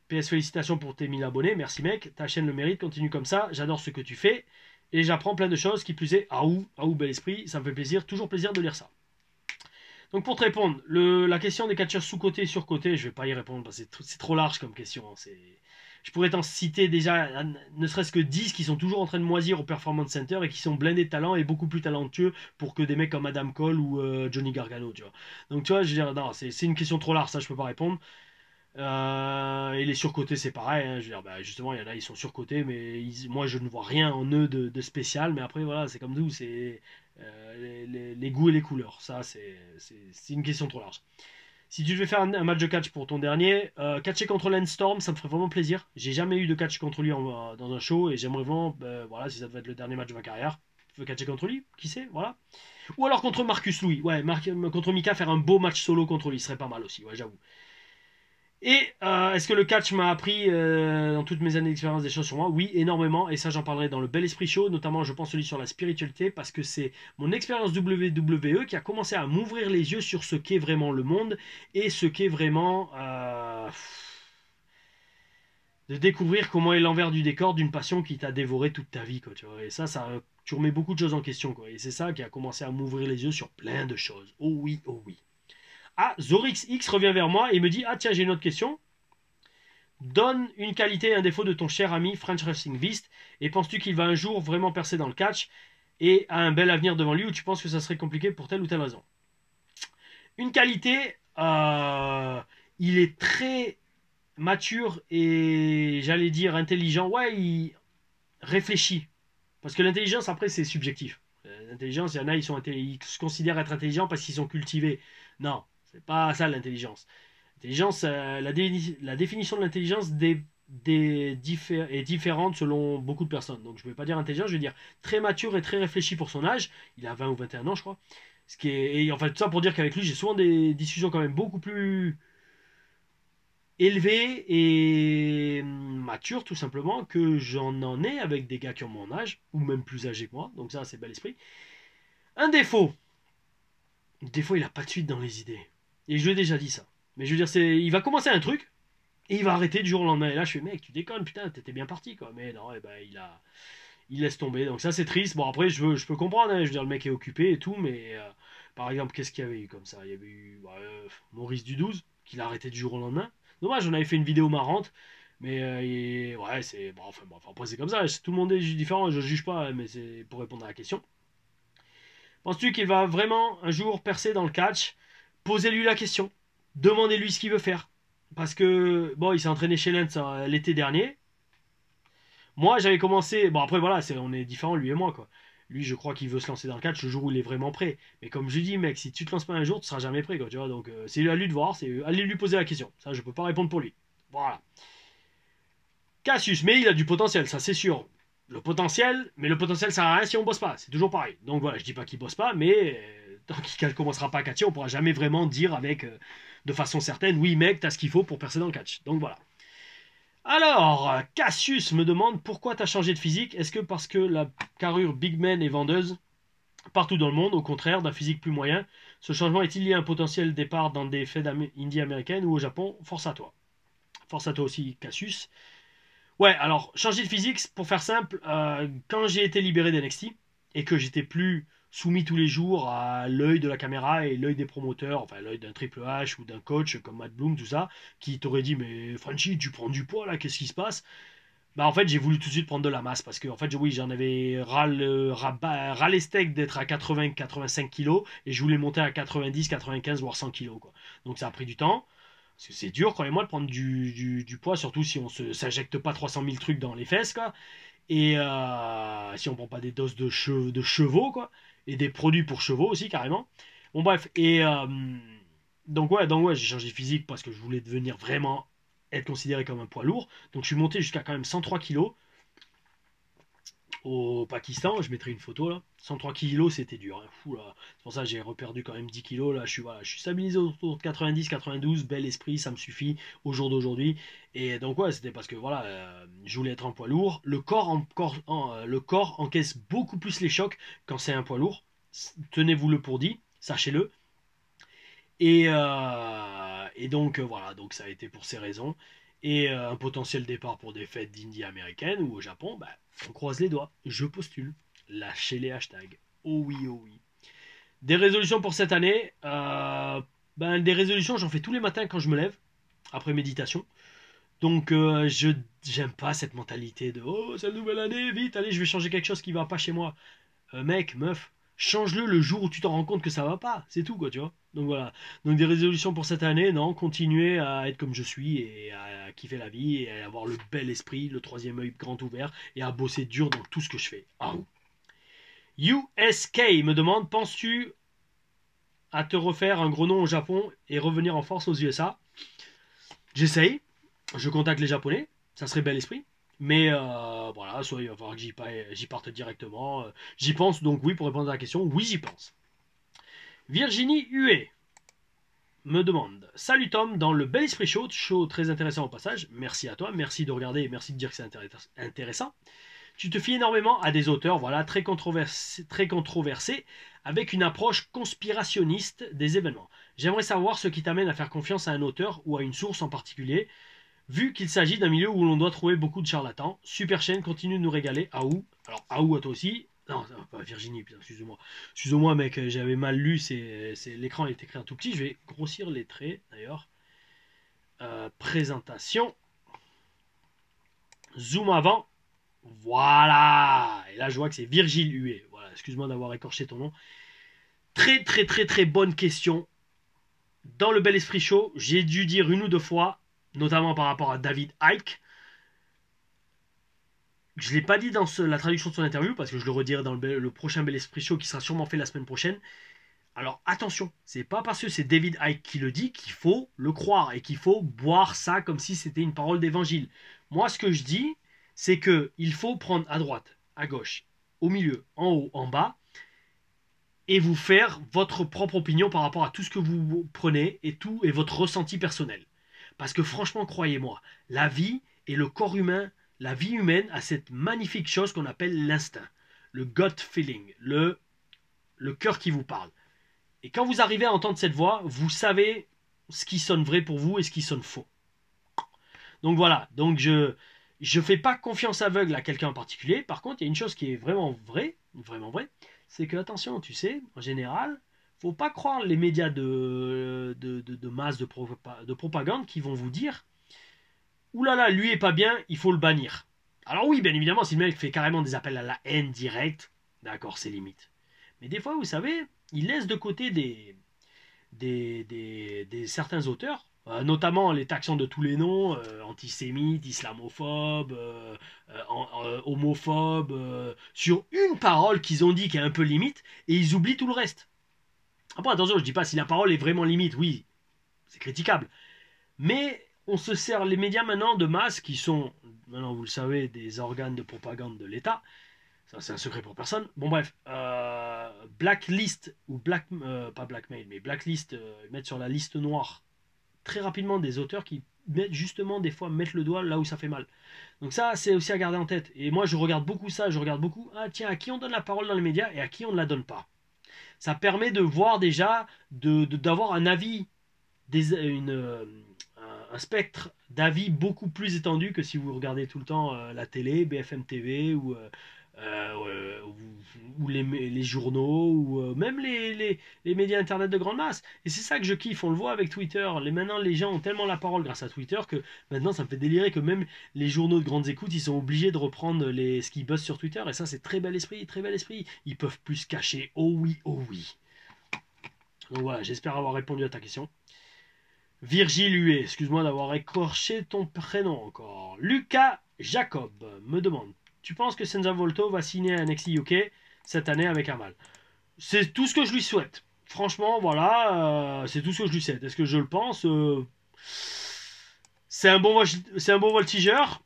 Speaker 1: PS, félicitations pour tes 1000 abonnés, merci mec, ta chaîne le mérite, continue comme ça, j'adore ce que tu fais et j'apprends plein de choses, qui plus est, bel esprit, ça me fait plaisir, toujours plaisir de lire ça. Donc pour te répondre, la question des catcheurs sous-cotés et sur-cotés, je vais pas y répondre parce que c'est trop large comme question. Je pourrais t'en citer déjà ne serait-ce que 10 qui sont toujours en train de moisir au Performance Center et qui sont blindés de talent et beaucoup plus talentueux pour que des mecs comme Adam Cole ou Johnny Gargano, tu vois. Donc tu vois, je veux dire, non, c'est une question trop large, ça je peux pas répondre. Et les surcotés c'est pareil, hein, je veux dire, bah, justement il y en a ils sont surcotés mais moi je ne vois rien en eux de spécial, mais après voilà c'est comme tout, c'est les goûts et les couleurs, ça c'est une question trop large. Si tu devais faire un match de catch pour ton dernier, catcher contre Lance Storm, ça me ferait vraiment plaisir. J'ai jamais eu de catch contre lui dans un show et j'aimerais vraiment, voilà, si ça devait être le dernier match de ma carrière, je veux catcher contre lui, qui sait, voilà. Ou alors contre Marcus Louis, ouais, contre Mika, faire un beau match solo contre lui serait pas mal aussi, ouais, j'avoue. Et est-ce que le catch m'a appris dans toutes mes années d'expérience des choses sur moi? Oui, énormément, et ça j'en parlerai dans le Bel Esprit Show, notamment je pense celui sur la spiritualité, parce que c'est mon expérience WWE qui a commencé à m'ouvrir les yeux sur ce qu'est vraiment le monde, et ce qu'est vraiment de découvrir comment est l'envers du décor d'une passion qui t'a dévoré toute ta vie, quoi, tu vois. Et ça tu remets beaucoup de choses en question, quoi, et c'est ça qui a commencé à m'ouvrir les yeux sur plein de choses. Oh oui, oh oui. Ah, Zorix X revient vers moi et me dit: ah tiens, j'ai une autre question. Donne une qualité et un défaut de ton cher ami French Wrestling Beast, et penses-tu qu'il va un jour vraiment percer dans le catch et a un bel avenir devant lui, ou tu penses que ça serait compliqué pour telle ou telle raison? Une qualité, il est très mature et j'allais dire intelligent. Ouais, il réfléchit. Parce que l'intelligence, après, c'est subjectif. L'intelligence, il y en a, ils se considèrent être intelligents parce qu'ils sont cultivés. Non, c'est pas ça l'intelligence. L'intelligence, la définition de l'intelligence est différente selon beaucoup de personnes. Donc je ne vais pas dire intelligent, je vais dire très mature et très réfléchi pour son âge. Il a 20 ou 21 ans, je crois. Et en fait, tout ça pour dire qu'avec lui, j'ai souvent des discussions quand même beaucoup plus élevées et matures, tout simplement, que j'en ai avec des gars qui ont mon âge, ou même plus âgés que moi. Donc ça, c'est bel esprit. Un défaut. Des fois, il n'a pas de suite dans les idées. Et je lui ai déjà dit ça. Mais je veux dire, il va commencer un truc, et il va arrêter du jour au lendemain. Et là, je fais, mec, tu déconnes, putain, t'étais bien parti, quoi. Mais non, eh ben, il laisse tomber. Donc ça, c'est triste. Bon, après, je peux comprendre, hein. Je veux dire, le mec est occupé et tout, mais par exemple, qu'est-ce qu'il y avait eu comme ça? Il y avait eu Maurice Dudouze, qu'il a arrêté du jour au lendemain. Dommage, on avait fait une vidéo marrante. Mais ouais, c'est. Bon, enfin, après, c'est comme ça. Tout le monde est différent, je juge pas, hein, mais c'est pour répondre à la question. Penses-tu qu'il va vraiment un jour percer dans le catch? Posez-lui la question. Demandez-lui ce qu'il veut faire. Parce que, bon, il s'est entraîné chez Lens l'été dernier. Moi, j'avais commencé. Bon, après, voilà, on est différents, lui et moi, quoi. Lui, je crois qu'il veut se lancer dans le catch le jour où il est vraiment prêt. Mais comme je dis, mec, si tu te lances pas un jour, tu seras jamais prêt, quoi, tu vois. Donc, c'est à lui de voir. Allez lui poser la question. Ça, je peux pas répondre pour lui. Voilà. Cassius, mais il a du potentiel, ça, c'est sûr. Mais le potentiel, ça sert à rien si on bosse pas. C'est toujours pareil. Donc, voilà, je dis pas qu'il bosse pas, mais tant qu'il ne commencera pas à catcher, on pourra jamais vraiment dire avec de façon certaine, oui mec, t'as ce qu'il faut pour percer dans le catch. Donc voilà. Alors, Cassius me demande pourquoi t'as changé de physique. Est-ce que parce que la carrure Big Man est vendeuse partout dans le monde, au contraire d'un physique plus moyen? Ce changement est-il lié à un potentiel départ dans des fêtes indie américaines ou au Japon? Force à toi. Force à toi aussi, Cassius. Ouais, alors, changer de physique, pour faire simple, quand j'ai été libéré d'NXT et que j'étais plus soumis tous les jours à l'œil de la caméra et l'œil des promoteurs, enfin l'œil d'un Triple H ou d'un coach comme Matt Bloom, tout ça, qui t'aurait dit, mais Frenchy, tu prends du poids là, qu'est-ce qui se passe? Bah en fait, j'ai voulu tout de suite prendre de la masse parce que en fait, oui, j'en avais ras les steaks d'être à 80-85 kilos et je voulais monter à 90, 95 voire 100 kilos quoi. Donc ça a pris du temps. Parce que c'est dur, croyez-moi, de prendre du poids, surtout si on ne s'injecte pas 300 000 trucs dans les fesses, quoi. Et si on prend pas des doses de chevaux, quoi. Et des produits pour chevaux aussi, carrément. Bon, bref. Et donc ouais, j'ai changé de physique parce que je voulais devenir vraiment être considéré comme un poids lourd. Donc je suis monté jusqu'à quand même 103 kilos au Pakistan. Je mettrai une photo là. 103 kilos, c'était dur. Hein. Fou, là. C'est pour ça que j'ai reperdu quand même 10 kilos. Là, je suis stabilisé autour de 90, 92. Bel esprit, ça me suffit au jour d'aujourd'hui. Et donc, ouais, c'était parce que voilà, je voulais être un poids lourd. Le corps encaisse beaucoup plus les chocs quand c'est un poids lourd. Tenez-vous-le pour dit, sachez-le. Et donc, voilà, donc ça a été pour ces raisons. Et un potentiel départ pour des fêtes d'Indie américaines ou au Japon, bah, on croise les doigts. Je postule. Lâchez les hashtags. Oh oui, oh oui. Des résolutions pour cette année. Des résolutions, j'en fais tous les matins quand je me lève, après méditation. Donc, j'aime pas cette mentalité de oh, c'est la nouvelle année, vite, allez, je vais changer quelque chose qui va pas chez moi. Mec, meuf, change-le le jour où tu t'en rends compte que ça va pas. C'est tout, quoi, tu vois. Donc voilà. Donc des résolutions pour cette année, non, continuer à être comme je suis et à kiffer la vie et à avoir le bel esprit, le troisième œil grand ouvert et à bosser dur dans tout ce que je fais. Ah. USK me demande, penses-tu à te refaire un gros nom au Japon et revenir en force aux USA? J'essaye, je contacte les Japonais, ça serait bel esprit. Mais voilà, soit il va falloir que j'y parte directement. J'y pense, donc oui, pour répondre à la question, oui, j'y pense. Virginie Huet me demande: Salut Tom, dans le Bel Esprit Show très intéressant au passage, merci à toi, merci de regarder et merci de dire que c'est intéressant. Tu te fies énormément à des auteurs voilà, très controversés, avec une approche conspirationniste des événements. J'aimerais savoir ce qui t'amène à faire confiance à un auteur ou à une source en particulier, vu qu'il s'agit d'un milieu où l'on doit trouver beaucoup de charlatans. Super chaîne, continue de nous régaler. Aou. Alors, Aou à toi aussi. Non, pas Virginie, putain, excuse-moi. Excuse-moi, mec, j'avais mal lu. L'écran est écrit un tout petit. Je vais grossir les traits, d'ailleurs. Présentation. Zoom avant. Voilà. Et là, je vois que c'est Virgile Huet. Voilà, excuse-moi d'avoir écorché ton nom. Très, très, très, très bonne question. Dans le Bel Esprit Show, j'ai dû dire une ou deux fois notamment par rapport à David Icke. Je ne l'ai pas dit dans la traduction de son interview, parce que je le redirai dans le prochain Bel Esprit Show qui sera sûrement fait la semaine prochaine. Alors attention, c'est pas parce que c'est David Icke qui le dit qu'il faut le croire et qu'il faut boire ça comme si c'était une parole d'évangile. Moi, ce que je dis, c'est que il faut prendre à droite, à gauche, au milieu, en haut, en bas, et vous faire votre propre opinion par rapport à tout ce que vous prenez et tout et votre ressenti personnel. Parce que franchement, croyez-moi, la vie et le corps humain, la vie humaine a cette magnifique chose qu'on appelle l'instinct, le gut feeling, le cœur qui vous parle. Et quand vous arrivez à entendre cette voix, vous savez ce qui sonne vrai pour vous et ce qui sonne faux. Donc voilà, donc je fais pas confiance aveugle à quelqu'un en particulier. Par contre, il y a une chose qui est vraiment vraie, c'est que, attention, tu sais, en général, faut pas croire les médias de masse de propagande qui vont vous dire « Ouh là là, lui est pas bien, il faut le bannir ». Alors oui, bien évidemment, si le mec fait carrément des appels à la haine directe, d'accord, c'est limite. Mais des fois, vous savez, il laisse de côté certains auteurs, notamment les taxants de tous les noms, antisémites, islamophobes, homophobes, sur une parole qu'ils ont dit qui est un peu limite, et ils oublient tout le reste. Après, attention, je dis pas si la parole est vraiment limite, oui, c'est critiquable. Mais on se sert les médias maintenant de masse, qui sont, maintenant vous le savez, des organes de propagande de l'État. Ça, c'est un secret pour personne. Bon, bref, blacklist, ou pas blackmail, mais blacklist, mettre sur la liste noire très rapidement des auteurs qui mettent justement des fois mettre le doigt là où ça fait mal. Donc ça, c'est aussi à garder en tête. Et moi, je regarde beaucoup ça, je regarde beaucoup, ah tiens, à qui on donne la parole dans les médias et à qui on ne la donne pas. Ça permet de voir déjà, d'avoir un avis, un spectre d'avis beaucoup plus étendu que si vous regardez tout le temps la télé, BFM TV ou les journaux ou même les médias internet de grande masse. Et c'est ça que je kiffe, on le voit avec Twitter. Maintenant, les gens ont tellement la parole grâce à Twitter que maintenant, ça me fait délirer que même les journaux de grandes écoutes, ils sont obligés de reprendre ce qui buzzent sur Twitter. Et ça, c'est très bel esprit, très bel esprit. Ils peuvent plus se cacher. Oh oui, oh oui. Donc voilà, j'espère avoir répondu à ta question. Virgile Huet, excuse-moi d'avoir écorché ton prénom encore. Lucas Jacob me demande: tu penses que Senza Volto va signer un NXT UK cette année avec Amal? C'est tout ce que je lui souhaite. Franchement, voilà, c'est tout ce que je lui souhaite. Est-ce que je le pense? C'est un bon voltigeur.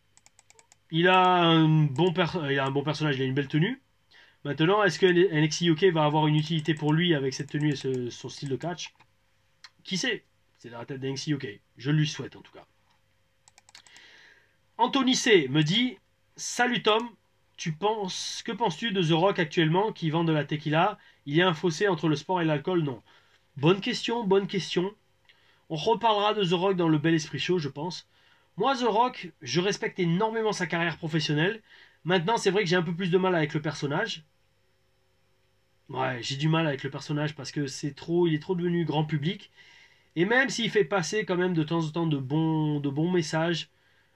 Speaker 1: Il a un bon personnage, il a une belle tenue. Maintenant, est-ce que NXT UK va avoir une utilité pour lui avec cette tenue et son style de catch? Qui sait? C'est dans la tête d'NXT UK. Je lui souhaite en tout cas. Anthony C me dit: salut Tom, que penses-tu de The Rock actuellement qui vend de la tequila? Il y a un fossé entre le sport et l'alcool? Non. Bonne question, bonne question. On reparlera de The Rock dans le Bel Esprit Show, je pense. Moi, The Rock, je respecte énormément sa carrière professionnelle. Maintenant, c'est vrai que j'ai un peu plus de mal avec le personnage. Ouais, j'ai du mal avec le personnage parce que il est trop devenu grand public. Et même s'il fait passer quand même de temps en temps de bons messages,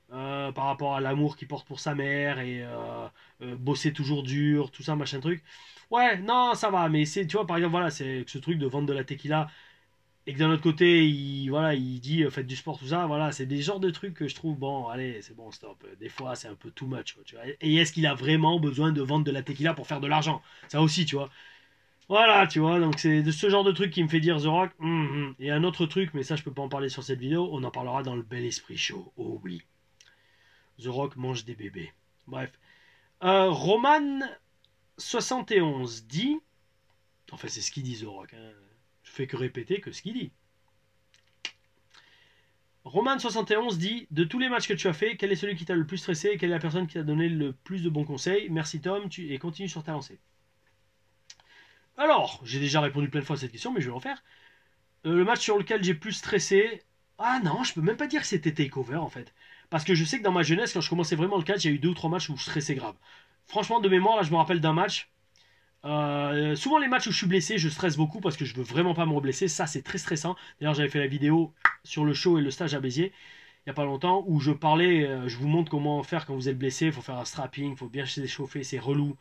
Speaker 1: par rapport à l'amour qu'il porte pour sa mère et bosser toujours dur, tout ça, machin truc. Ouais, non, ça va, mais tu vois, par exemple, voilà, c'est ce truc de vendre de la tequila et que d'un autre côté, il dit faites du sport, tout ça, voilà, c'est des genres de trucs que je trouve, bon, allez, c'est bon, stop. Des fois, c'est un peu too much, quoi, tu vois. Et est-ce qu'il a vraiment besoin de vendre de la tequila pour faire de l'argent? Ça aussi, tu vois. Voilà, tu vois, donc c'est de ce genre de truc qui me fait dire The Rock. Et un autre truc, mais ça, je peux pas en parler sur cette vidéo, on en parlera dans le Bel Esprit Show. Oh oui. The Rock mange des bébés. Bref. Roman71 dit... Enfin, c'est ce qu'il dit, The Rock. Hein. Je fais que répéter que ce qu'il dit. Roman71 dit: de tous les matchs que tu as fait, quel est celui qui t'a le plus stressé et quelle est la personne qui t'a donné le plus de bons conseils? Merci Tom, et continue sur ta lancée. Alors, j'ai déjà répondu plein de fois à cette question, mais je vais en faire. Le match sur lequel j'ai plus stressé... Ah non, je peux même pas dire que c'était TakeOver en fait. Parce que je sais que dans ma jeunesse, quand je commençais vraiment le catch, il y a eu 2 ou 3 matchs où je stressais grave. Franchement, de mémoire, là, je me rappelle d'un match. Souvent, les matchs où je suis blessé, je stresse beaucoup parce que je veux vraiment pas me reblesser. Ça, c'est très stressant. D'ailleurs, j'avais fait la vidéo sur le show et le stage à Béziers, il n'y a pas longtemps, où je parlais, je vous montre comment faire quand vous êtes blessé. Il faut faire un strapping, il faut bien s'échauffer, c'est relou.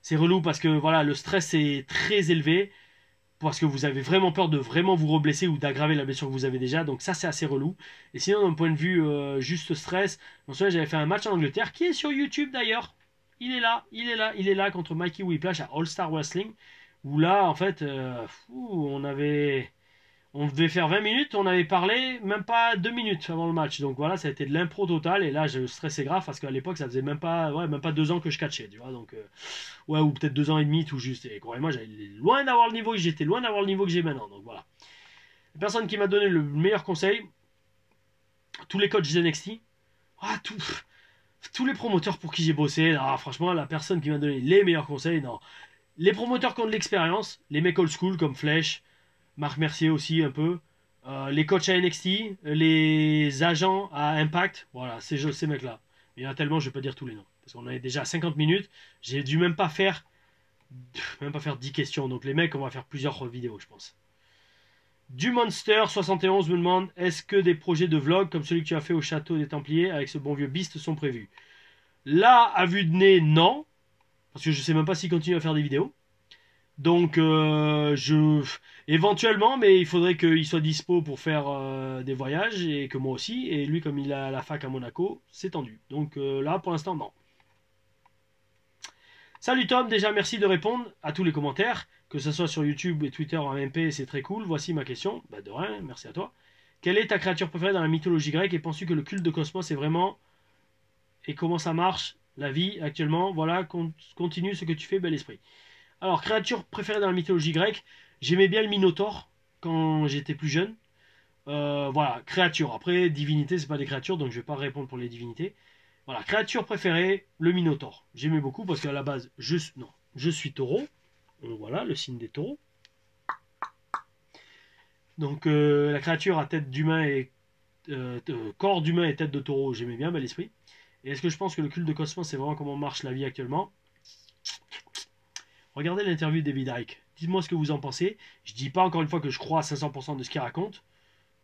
Speaker 1: C'est relou parce que voilà, le stress est très élevé. parce que vous avez vraiment peur de vraiment vous reblesser ou d'aggraver la blessure que vous avez déjà. Donc ça, c'est assez relou. Et sinon, d'un point de vue juste stress, en soi, j'avais fait un match en Angleterre qui est sur YouTube d'ailleurs. Il est là, il est là, il est là contre Mikey Whiplash à All Star Wrestling. Où là, en fait, on devait faire 20 minutes, on avait parlé même pas 2 minutes avant le match. Donc voilà, ça a été de l'impro total. Et là, je stressais grave parce qu'à l'époque, ça faisait même pas 2 ans que je catchais, tu vois. Donc, ouais, ou peut-être 2 ans et demi, tout juste. Et croyez-moi, j'étais loin d'avoir le niveau que j'ai maintenant. Donc voilà. La personne qui m'a donné le meilleur conseil, tous les coachs NXT, tous les promoteurs pour qui j'ai bossé, franchement, la personne qui m'a donné les meilleurs conseils, non. Les promoteurs qui ont de l'expérience, les mecs old school comme Flèche, Marc Mercier aussi un peu, les coachs à NXT, les agents à Impact, voilà, ces mecs-là. Il y en a tellement, je vais pas dire tous les noms. Parce qu'on est déjà à 50 minutes, j'ai dû même pas faire 10 questions. Donc les mecs, on va faire plusieurs vidéos, je pense. Du Monster 71 me demande, est-ce que des projets de vlog comme celui que tu as fait au château des Templiers avec ce bon vieux Beast sont prévus? Là, à vue de nez, non. Parce que je sais même pas s'il continue à faire des vidéos. Donc, éventuellement, mais il faudrait qu'il soit dispo pour faire des voyages et que moi aussi. Et lui, comme il a la fac à Monaco, c'est tendu. Donc là, pour l'instant, non. Salut Tom, déjà merci de répondre à tous les commentaires, que ce soit sur YouTube et Twitter en MP, c'est très cool. Voici ma question. Bah de rien, merci à toi. Quelle est ta créature préférée dans la mythologie grecque et penses-tu que le culte de Cosmos est vraiment... Et comment ça marche, la vie actuellement? Voilà, continue ce que tu fais, bel esprit. Alors, créature préférée dans la mythologie grecque, j'aimais bien le Minotaure quand j'étais plus jeune. Voilà, créature. Après, divinité, c'est pas des créatures, donc je vais pas répondre pour les divinités. Voilà, créature préférée, le Minotaure. J'aimais beaucoup parce qu'à la base, je suis taureau. Donc voilà, le signe des taureaux. Donc la créature à tête d'humain et corps d'humain et tête de taureau, j'aimais bien, bel esprit. Et est-ce que je pense que le culte de Cosmos, c'est vraiment comment marche la vie actuellement? Regardez l'interview de David Icke. Dites-moi ce que vous en pensez. Je dis pas encore une fois que je crois à 500% de ce qu'il raconte,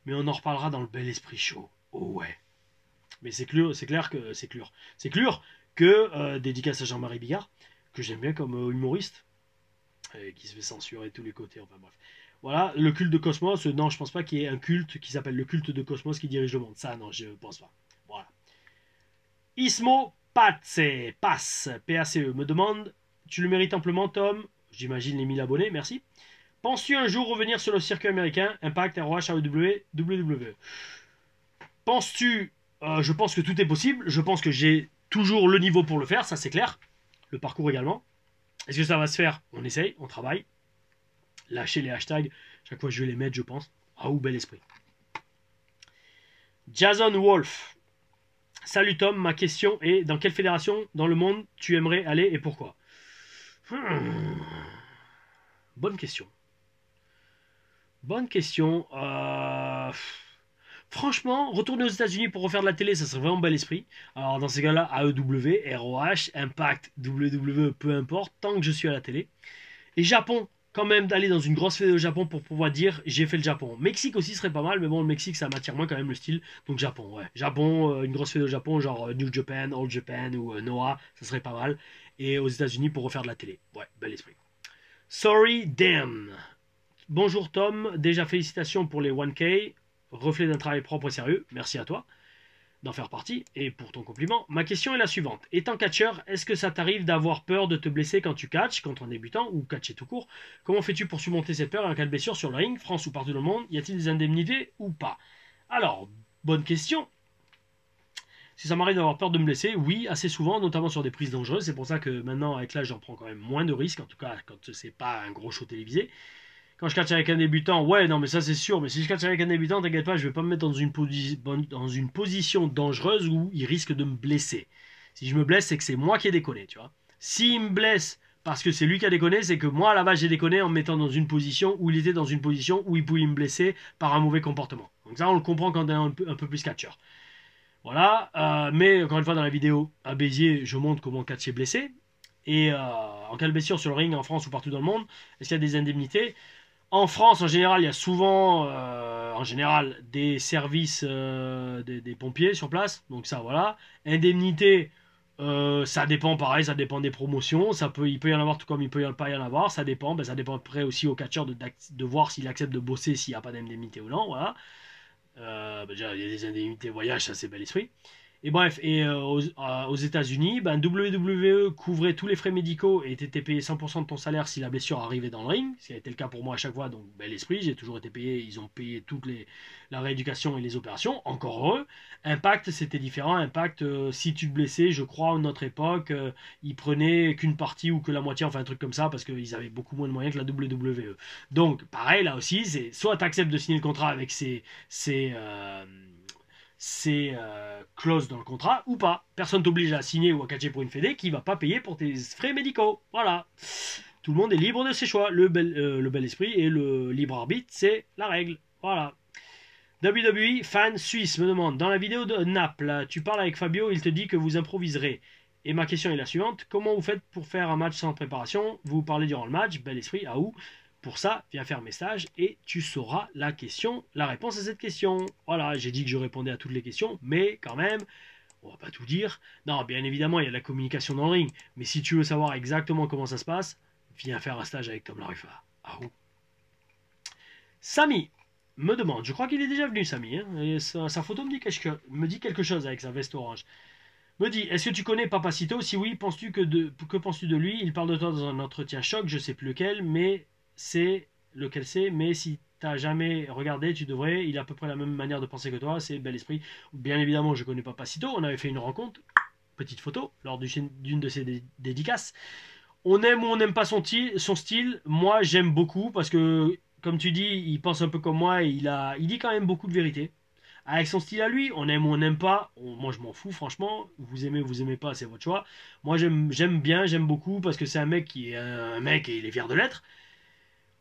Speaker 1: mais on en reparlera dans le bel esprit chaud. Oh ouais. Mais c'est clair que dédicace à Jean-Marie Bigard, que j'aime bien comme humoriste, qui se fait censurer de tous les côtés, enfin bref. Voilà, le culte de Cosmos, non, je pense pas qu'il y ait un culte qui s'appelle le culte de Cosmos qui dirige le monde. Ça, non, je pense pas. Voilà. Ismo Pace, PACE, me demande, tu le mérites amplement, Tom, j'imagine les 1000 abonnés, merci. Penses-tu un jour revenir sur le circuit américain, Impact, ROH, AEW, WWE? Penses-tu je pense que tout est possible. Je pense que j'ai toujours le niveau pour le faire, ça c'est clair. Le parcours également. Est-ce que ça va se faire? On essaye, on travaille. Lâchez les hashtags. Chaque fois je vais les mettre, je pense. Ah ou bel esprit. Jason Wolf. Salut Tom, ma question est dans quelle fédération dans le monde tu aimerais aller et pourquoi? Bonne question. Bonne question. Franchement, retourner aux États-Unis pour refaire de la télé, ça serait vraiment bel esprit. Alors, dans ces cas-là, AEW, ROH, Impact, WWE, peu importe, tant que je suis à la télé. Et Japon, quand même, d'aller dans une grosse fédé au Japon pour pouvoir dire j'ai fait le Japon. Mexique aussi serait pas mal, mais bon, le Mexique, ça m'attire moins quand même le style. Donc, Japon, ouais. Japon, une grosse fédé au Japon, genre New Japan, Old Japan ou Noah, ça serait pas mal. Et aux États-Unis pour refaire de la télé. Ouais, bel esprit. Sorry, damn. Bonjour Tom, déjà félicitations pour les 1K. Reflet d'un travail propre et sérieux, merci à toi d'en faire partie et pour ton compliment. Ma question est la suivante. Étant catcheur, est-ce que ça t'arrive d'avoir peur de te blesser quand tu catches, quand on est débutant ou catcher tout court? Comment fais-tu pour surmonter cette peur en cas de blessure sur le ring, France ou partout dans le monde? Y a-t-il des indemnités ou pas? Alors, bonne question. Si ça m'arrive d'avoir peur de me blesser, oui, assez souvent, notamment sur des prises dangereuses. C'est pour ça que maintenant, avec l'âge, j'en prends quand même moins de risques, en tout cas quand c'est pas un gros show télévisé. Quand je catch avec un débutant, ouais, non, mais ça c'est sûr. Mais si je catch avec un débutant, t'inquiète pas, je vais pas me mettre dans une position dangereuse où il risque de me blesser. Si je me blesse, c'est que c'est moi qui ai déconné, tu vois. S'il me blesse parce que c'est lui qui a déconné, c'est que moi, à la base, j'ai déconné en me mettant dans une position où il était dans une position où il pouvait me blesser par un mauvais comportement. Donc ça, on le comprend quand on est un peu plus catcheur. Voilà, mais encore une fois, dans la vidéo à Béziers, je montre comment catcher blessé. Et en cas de blessure sur le ring en France ou partout dans le monde, est-ce qu'il y a des indemnités? En France, en général, il y a souvent des services des pompiers sur place. Donc ça, voilà. Indemnité, Ça dépend, pareil, ça dépend des promotions. Il peut y en avoir tout comme il peut pas y en avoir. Ça dépend. Ben, ça dépend après aussi au catcheur de voir s'il accepte de bosser s'il n'y a pas d'indemnité ou non. Voilà. Déjà, il y a des indemnités voyage, ça c'est bel esprit. Et bref, aux États-Unis, ben, WWE couvrait tous les frais médicaux et était payé 100% de ton salaire si la blessure arrivait dans le ring, ce qui a été le cas pour moi à chaque fois, donc bel esprit, j'ai toujours été payé, ils ont payé la rééducation et les opérations, encore heureux. Impact, c'était différent. Impact, si tu te blessais, je crois, à notre époque, ils prenaient qu'une partie ou que la moitié, enfin un truc comme ça, parce qu'ils avaient beaucoup moins de moyens que la WWE. Donc, pareil, là aussi, c'est soit tu acceptes de signer le contrat avec ces clauses dans le contrat ou pas. Personne t'oblige à signer ou à catcher pour une fédé qui va pas payer pour tes frais médicaux. Voilà. Tout le monde est libre de ses choix. Le bel esprit et le libre arbitre, c'est la règle. Voilà. WWE fan suisse me demande, dans la vidéo de Naples, tu parles avec Fabio, il te dit que vous improviserez. Et ma question est la suivante, comment vous faites pour faire un match sans préparation? Vous parlez durant le match, bel esprit, à où? Pour ça, viens faire mes stages et tu sauras la réponse à cette question. Voilà, j'ai dit que je répondais à toutes les questions, mais quand même, on va pas tout dire. Non, bien évidemment, il y a de la communication dans le ring, mais si tu veux savoir exactement comment ça se passe, viens faire un stage avec Tom Larifa. Ah où? Samy me demande, je crois qu'il est déjà venu, Samy, hein, et sa photo me dit quelque chose avec sa veste orange. Me dit, est-ce que tu connais Papacito? Si oui, que penses-tu de lui? Il parle de toi dans un entretien choc, je sais plus lequel c'est, mais si t'as jamais regardé, tu devrais. Il a à peu près la même manière de penser que toi, c'est bel esprit. Bien évidemment, je connais Papacito, on avait fait une rencontre, petite photo, lors d'une de ses dédicaces. On aime ou on n'aime pas son style. Moi, j'aime beaucoup parce que, comme tu dis, il pense un peu comme moi et il dit quand même beaucoup de vérité. Avec son style à lui, on aime ou on n'aime pas. Moi, je m'en fous, franchement. Vous aimez pas, c'est votre choix. Moi, j'aime bien, j'aime beaucoup parce que c'est un mec qui est un mec et il est fier de l'être.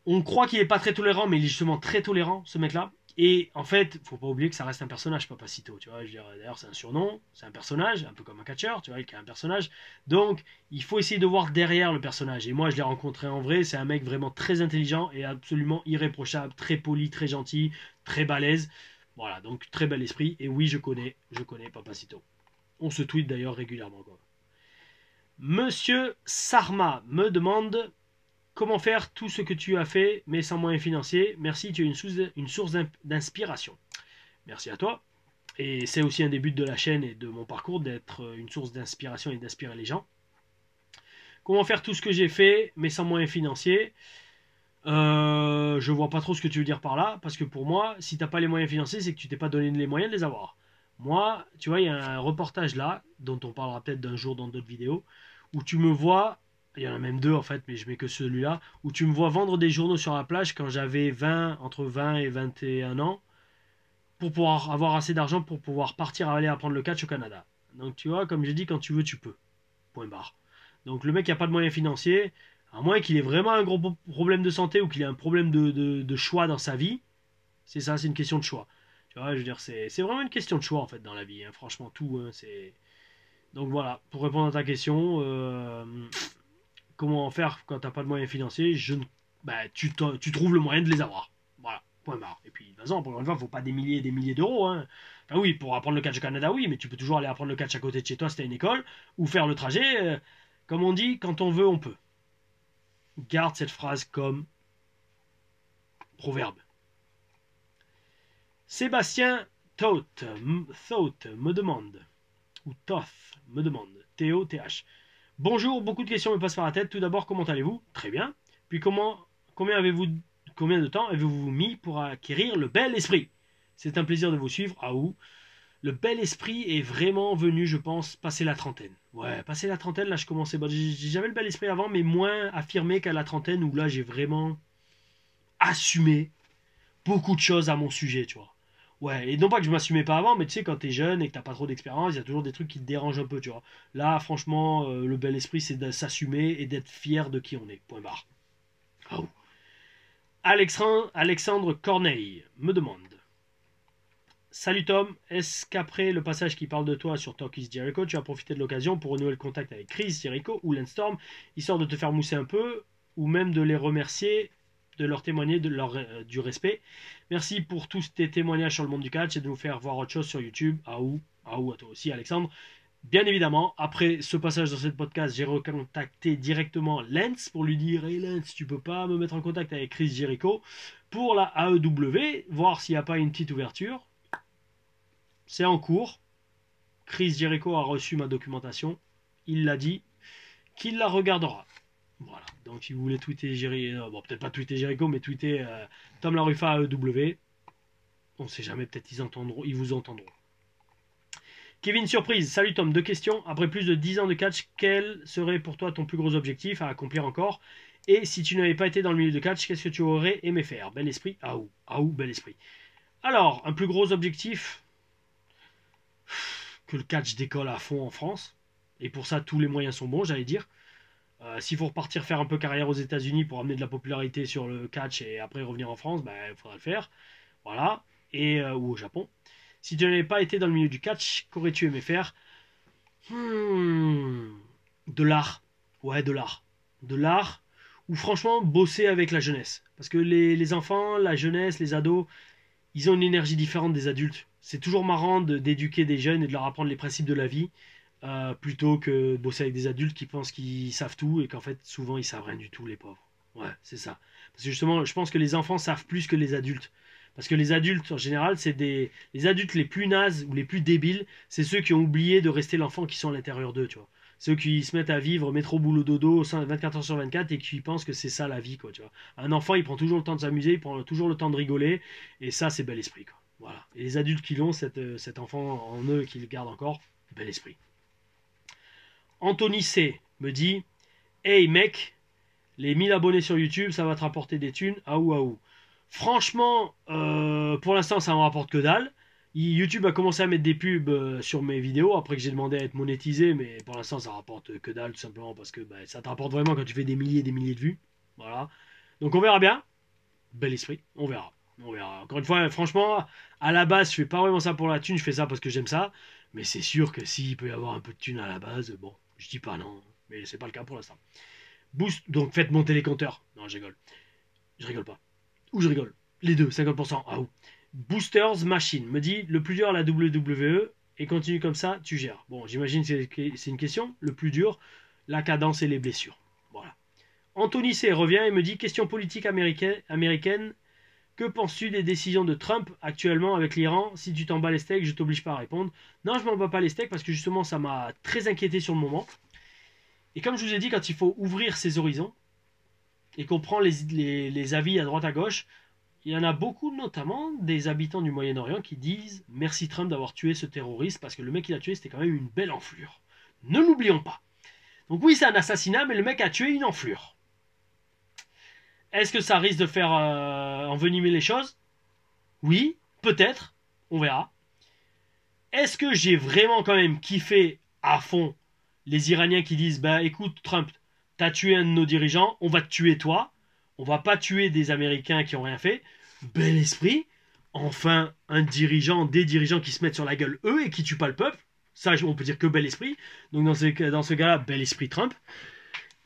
Speaker 1: On croit qu'il est pas très tolérant, mais il est justement très tolérant, ce mec-là. Et en fait, faut pas oublier que ça reste un personnage, Papacito, tu vois. Je veux dire, d'ailleurs, c'est un surnom, c'est un personnage, un peu comme un catcheur, tu vois, qui est un personnage. Donc, il faut essayer de voir derrière le personnage. Et moi, je l'ai rencontré en vrai, c'est un mec vraiment très intelligent et absolument irréprochable, très poli, très gentil, très balèze. Voilà, donc très bel esprit. Et oui, je connais Papacito. On se tweet d'ailleurs régulièrement, quoi. Monsieur Sarma me demande comment faire tout ce que tu as fait, mais sans moyens financiers. Merci, tu es une source d'inspiration. Merci à toi. Et c'est aussi un des buts de la chaîne et de mon parcours d'être une source d'inspiration et d'inspirer les gens. Comment faire tout ce que j'ai fait, mais sans moyens financiers? Je vois pas trop ce que tu veux dire par là, parce que pour moi, si t'as pas les moyens financiers, c'est que tu t'es pas donné les moyens de les avoir. Moi, tu vois, il y a un reportage là, dont on parlera peut-être d'un jour dans d'autres vidéos, où tu me vois, il y en a même deux en fait, mais je mets que celui-là, où tu me vois vendre des journaux sur la plage quand j'avais entre 20 et 21 ans, pour pouvoir avoir assez d'argent pour pouvoir partir aller apprendre le catch au Canada. Donc tu vois, comme j'ai dit, quand tu veux, tu peux. Point barre. Donc le mec qui a pas de moyens financiers, à moins qu'il ait vraiment un gros problème de santé ou qu'il ait un problème de choix dans sa vie, c'est ça, c'est une question de choix. Tu vois, je veux dire, c'est vraiment une question de choix en fait dans la vie. Hein. Franchement, tout, hein, c'est. Donc voilà, pour répondre à ta question, comment faire quand t'as pas de moyens financiers, bah, tu trouves le moyen de les avoir. Voilà, point barre. Et puis, de toute façon, pour une fois, il ne faut pas des milliers et des milliers d'euros. Hein. Enfin oui, pour apprendre le catch au Canada, oui, mais tu peux toujours aller apprendre le catch à côté de chez toi si t'as une école, ou faire le trajet. Comme on dit, quand on veut, on peut. Garde cette phrase comme proverbe. Sébastien Thoth me demande, ou Toth me demande, T-O-T-H. Bonjour, beaucoup de questions me passent par la tête. Tout d'abord, comment allez-vous? Très bien. Puis combien de temps avez-vous mis pour acquérir le bel esprit? C'est un plaisir de vous suivre. Ah où? Le bel esprit est vraiment venu, je pense, passer la trentaine. Ouais, passer la trentaine, là, je commençais. Bah, j'avais le bel esprit avant, mais moins affirmé qu'à la trentaine, où là, j'ai vraiment assumé beaucoup de choses à mon sujet, tu vois. Ouais, et non pas que je m'assumais pas avant, mais tu sais, quand t'es jeune et que t'as pas trop d'expérience, il y a toujours des trucs qui te dérangent un peu, tu vois. Là, franchement, le bel esprit, c'est de s'assumer et d'être fier de qui on est. Point barre. Oh. Alexandre Corneille me demande. Salut Tom, est-ce qu'après le passage qui parle de toi sur Talk is Jericho, tu as profité de l'occasion pour renouer le contact avec Chris Jericho ou Lance Storm, histoire de te faire mousser un peu, ou même de les remercier, de leur témoigner du respect. Merci pour tous tes témoignages sur le monde du catch et de nous faire voir autre chose sur YouTube. À toi aussi Alexandre. Bien évidemment, après ce passage dans cette podcast, j'ai recontacté directement Lens pour lui dire hey Lens, tu peux pas me mettre en contact avec Chris Jericho pour la AEW, voir s'il n'y a pas une petite ouverture. C'est en cours. Chris Jericho a reçu ma documentation. Il l'a dit qu'il la regardera. Voilà. Donc si vous voulez tweeter Jericho, bon peut-être pas tweeter Jericho, mais tweeter Tom Larufa AEW, on sait jamais, peut-être ils vous entendront. Kevin Surprise, salut Tom, 2 questions. Après plus de 10 ans de catch, quel serait pour toi ton plus gros objectif à accomplir encore? Et si tu n'avais pas été dans le milieu de catch, qu'est-ce que tu aurais aimé faire? Bel esprit, bel esprit. Alors, un plus gros objectif, que le catch décolle à fond en France. Et pour ça, tous les moyens sont bons, j'allais dire. S'il faut repartir faire un peu carrière aux États-Unis pour amener de la popularité sur le catch et après revenir en France, il faudra le faire. Voilà. Ou au Japon. Si tu n'avais pas été dans le milieu du catch, qu'aurais-tu aimé faire? De l'art. Ouais, de l'art. De l'art. Ou franchement, bosser avec la jeunesse. Parce que les enfants, la jeunesse, les ados, ils ont une énergie différente des adultes. C'est toujours marrant d'éduquer des jeunes et de leur apprendre les principes de la vie, plutôt que de bosser avec des adultes qui pensent qu'ils savent tout et qu'en fait, souvent, ils savent rien du tout, les pauvres. Ouais, c'est ça. Parce que justement, je pense que les enfants savent plus que les adultes. Parce que les adultes, en général, les adultes les plus nazes ou les plus débiles, c'est ceux qui ont oublié de rester l'enfant qui sont à l'intérieur d'eux, tu vois. Ceux qui se mettent à vivre métro boulot dodo 24 heures sur 24 et qui pensent que c'est ça la vie, quoi, tu vois. Un enfant, il prend toujours le temps de s'amuser, il prend toujours le temps de rigoler, et ça, c'est bel esprit, quoi. Voilà. Et les adultes qui l'ont, cet enfant en eux, qui le gardent encore, bel esprit. Anthony C me dit hey mec, les 1000 abonnés sur YouTube, ça va te rapporter des thunes, aou. Franchement, pour l'instant, ça me rapporte que dalle. YouTube a commencé à mettre des pubs sur mes vidéos après que j'ai demandé à être monétisé, mais pour l'instant, ça rapporte que dalle tout simplement parce que ça te rapporte vraiment quand tu fais des milliers et des milliers de vues. Voilà. Donc on verra bien. Bel esprit, on verra. On verra. Encore une fois, franchement, à la base, je fais pas vraiment ça pour la thune, je fais ça parce que j'aime ça. Mais c'est sûr que s'il peut y avoir un peu de thune à la base, bon, je dis pas non. Mais c'est pas le cas pour l'instant. Boost, donc faites monter les compteurs. Non, je rigole. Je rigole pas. Ou je rigole. Les deux, 50%. Ah ou. Boosters Machine me dit le plus dur à la WWE et continue comme ça, tu gères. Bon, j'imagine que c'est une question. Le plus dur, la cadence et les blessures. Voilà. Anthony C revient et me dit question politique américaine. Que penses-tu des décisions de Trump actuellement avec l'Iran? Si tu t'en bats les steaks, je t'oblige pas à répondre. Non, je m'en bats pas les steaks parce que justement ça m'a très inquiété sur le moment. Et comme je vous ai dit, quand il faut ouvrir ses horizons et qu'on prend les avis à droite à gauche, il y en a beaucoup, notamment des habitants du Moyen-Orient, qui disent merci Trump d'avoir tué ce terroriste parce que le mec qu'il a tué c'était quand même une belle enflure. Ne l'oublions pas. Donc oui, c'est un assassinat, mais le mec a tué une enflure. Est-ce que ça risque de faire envenimer les choses? Oui, peut-être. On verra. Est-ce que j'ai vraiment quand même kiffé à fond les Iraniens qui disent bah écoute Trump, t'as tué un de nos dirigeants, on va te tuer toi, on va pas tuer des Américains qui ont rien fait. Bel esprit. Enfin, des dirigeants qui se mettent sur la gueule eux et qui tuent pas le peuple. Ça, on peut dire que bel esprit. Donc dans ce cas-là, bel esprit Trump.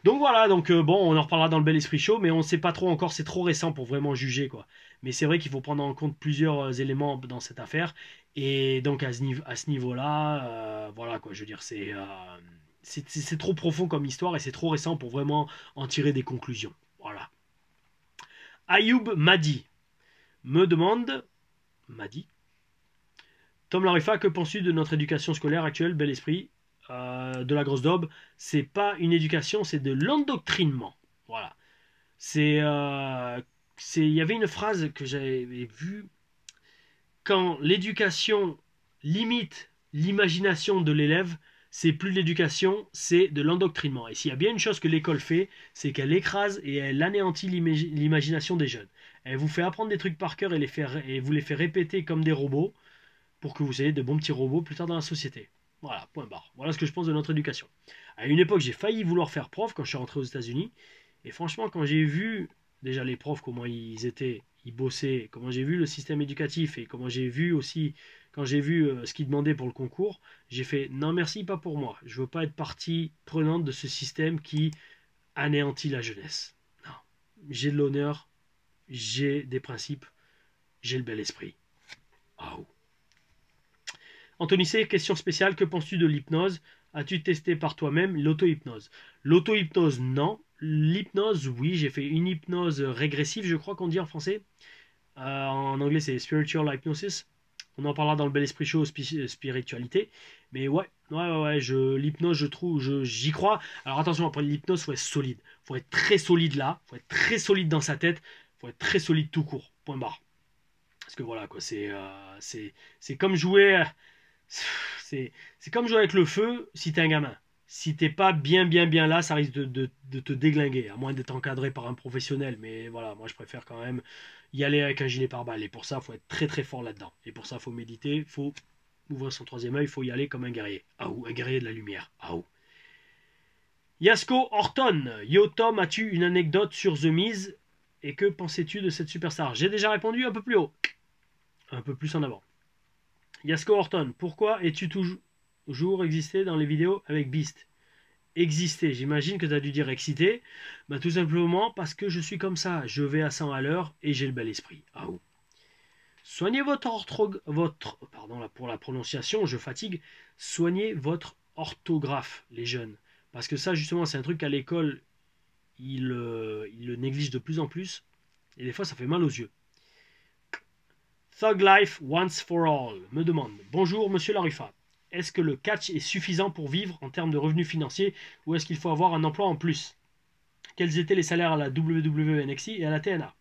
Speaker 1: Donc voilà, bon, on en reparlera dans le Bel Esprit Show, mais on ne sait pas trop encore, c'est trop récent pour vraiment juger, quoi. Mais c'est vrai qu'il faut prendre en compte plusieurs éléments dans cette affaire, et donc à ce niveau-là, voilà, quoi, je veux dire, c'est trop profond comme histoire, et c'est trop récent pour vraiment en tirer des conclusions. Voilà. Ayoub Madi me demande, Madi, Tom Larifa, que penses-tu de notre éducation scolaire actuelle, Bel Esprit de la grosse daube? C'est pas une éducation, c'est de l'endoctrinement. Voilà. Il y avait une phrase que j'avais vue quand l'éducation limite l'imagination de l'élève, c'est plus de l'éducation, c'est de l'endoctrinement. Et s'il y a bien une chose que l'école fait, c'est qu'elle écrase et elle anéantit l'imagination des jeunes. Elle vous fait apprendre des trucs par cœur et vous les fait répéter comme des robots pour que vous soyez de bons petits robots plus tard dans la société. Voilà, point barre. Voilà ce que je pense de notre éducation. À une époque, j'ai failli vouloir faire prof quand je suis rentré aux États-Unis. Et franchement, quand j'ai vu déjà les profs, comment ils étaient, ils bossaient, comment j'ai vu le système éducatif et comment j'ai vu aussi, quand j'ai vu ce qu'ils demandaient pour le concours, j'ai fait non merci, pas pour moi. Je veux pas être partie prenante de ce système qui anéantit la jeunesse. Non. J'ai de l'honneur, j'ai des principes, j'ai le bel esprit. Ah, oh. Anthony C, question spéciale, que penses-tu de l'hypnose? As-tu testé par toi-même l'auto-hypnose? L'auto-hypnose, non. L'hypnose, oui, j'ai fait une hypnose régressive, je crois qu'on dit en français. En anglais, c'est spiritual hypnosis. On en parlera dans le Bel Esprit Show spiritualité. Mais ouais, l'hypnose, je trouve, j'y crois. Alors attention, après l'hypnose, faut être solide. Faut être très solide là. Faut être très solide dans sa tête. Faut être très solide tout court. Point barre. Parce que voilà, quoi, c'est comme jouer. C'est comme jouer avec le feu si t'es un gamin. Si t'es pas bien là, ça risque de te déglinguer, à moins d'être encadré par un professionnel. Mais voilà, moi je préfère quand même y aller avec un gilet pare-balles. Et pour ça, il faut être très fort là-dedans. Et pour ça, il faut méditer, il faut ouvrir son troisième œil, il faut y aller comme un guerrier. Ah ou un guerrier de la lumière. Ah ou. Yasko Horton. Yo Tom, as-tu une anecdote sur The Miz? Et que pensais-tu de cette superstar? J'ai déjà répondu un peu plus haut. Un peu plus en avant. Yasko Horton, pourquoi es-tu toujours existé dans les vidéos avec Beast? Exister, j'imagine que tu as dû dire excité. Bah, tout simplement parce que je suis comme ça. Je vais à 100 à l'heure et j'ai le bel esprit. Ah ou. Soignez pardon là, pour la prononciation, je fatigue. Soignez votre orthographe, les jeunes. Parce que ça, justement, c'est un truc qu'à l'école, ils le négligent de plus en plus. Et des fois, ça fait mal aux yeux. Thug Life Once for All me demande: bonjour monsieur Larufa, est-ce que le catch est suffisant pour vivre en termes de revenus financiers ou est-ce qu'il faut avoir un emploi en plus? Quels étaient les salaires à la WWE NXT et à la TNA?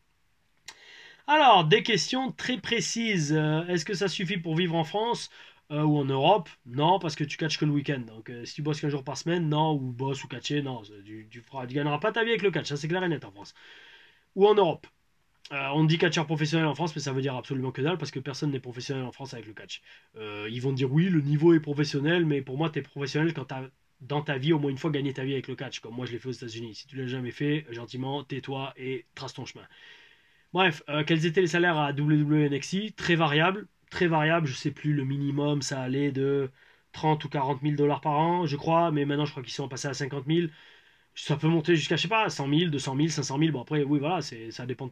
Speaker 1: Alors, des questions très précises. Est-ce que ça suffit pour vivre en France ou en Europe? Non, parce que tu catches que le week-end. Donc, si tu bosses qu'un jour par semaine, non, ou bosses ou catcher, non, tu gagneras pas ta vie avec le catch, ça c'est clair et net en France. Ou en Europe. On dit catcheur professionnel en France, mais ça veut dire absolument que dalle parce que personne n'est professionnel en France avec le catch. Ils vont dire oui, le niveau est professionnel, mais pour moi, tu es professionnel quand tu as dans ta vie au moins une fois gagné ta vie avec le catch, comme moi je l'ai fait aux États-Unis. Si tu l'as jamais fait, gentiment, tais-toi et trace ton chemin. Bref, quels étaient les salaires à WWE NXT? Très variable, très variable. Je sais plus, le minimum, ça allait de 30 ou 40 000 dollars par an, je crois, mais maintenant je crois qu'ils sont passés à 50 000. Ça peut monter jusqu'à, je sais pas, 100 000, 200 000, 500 000. Bon, après, oui, voilà, ça dépend de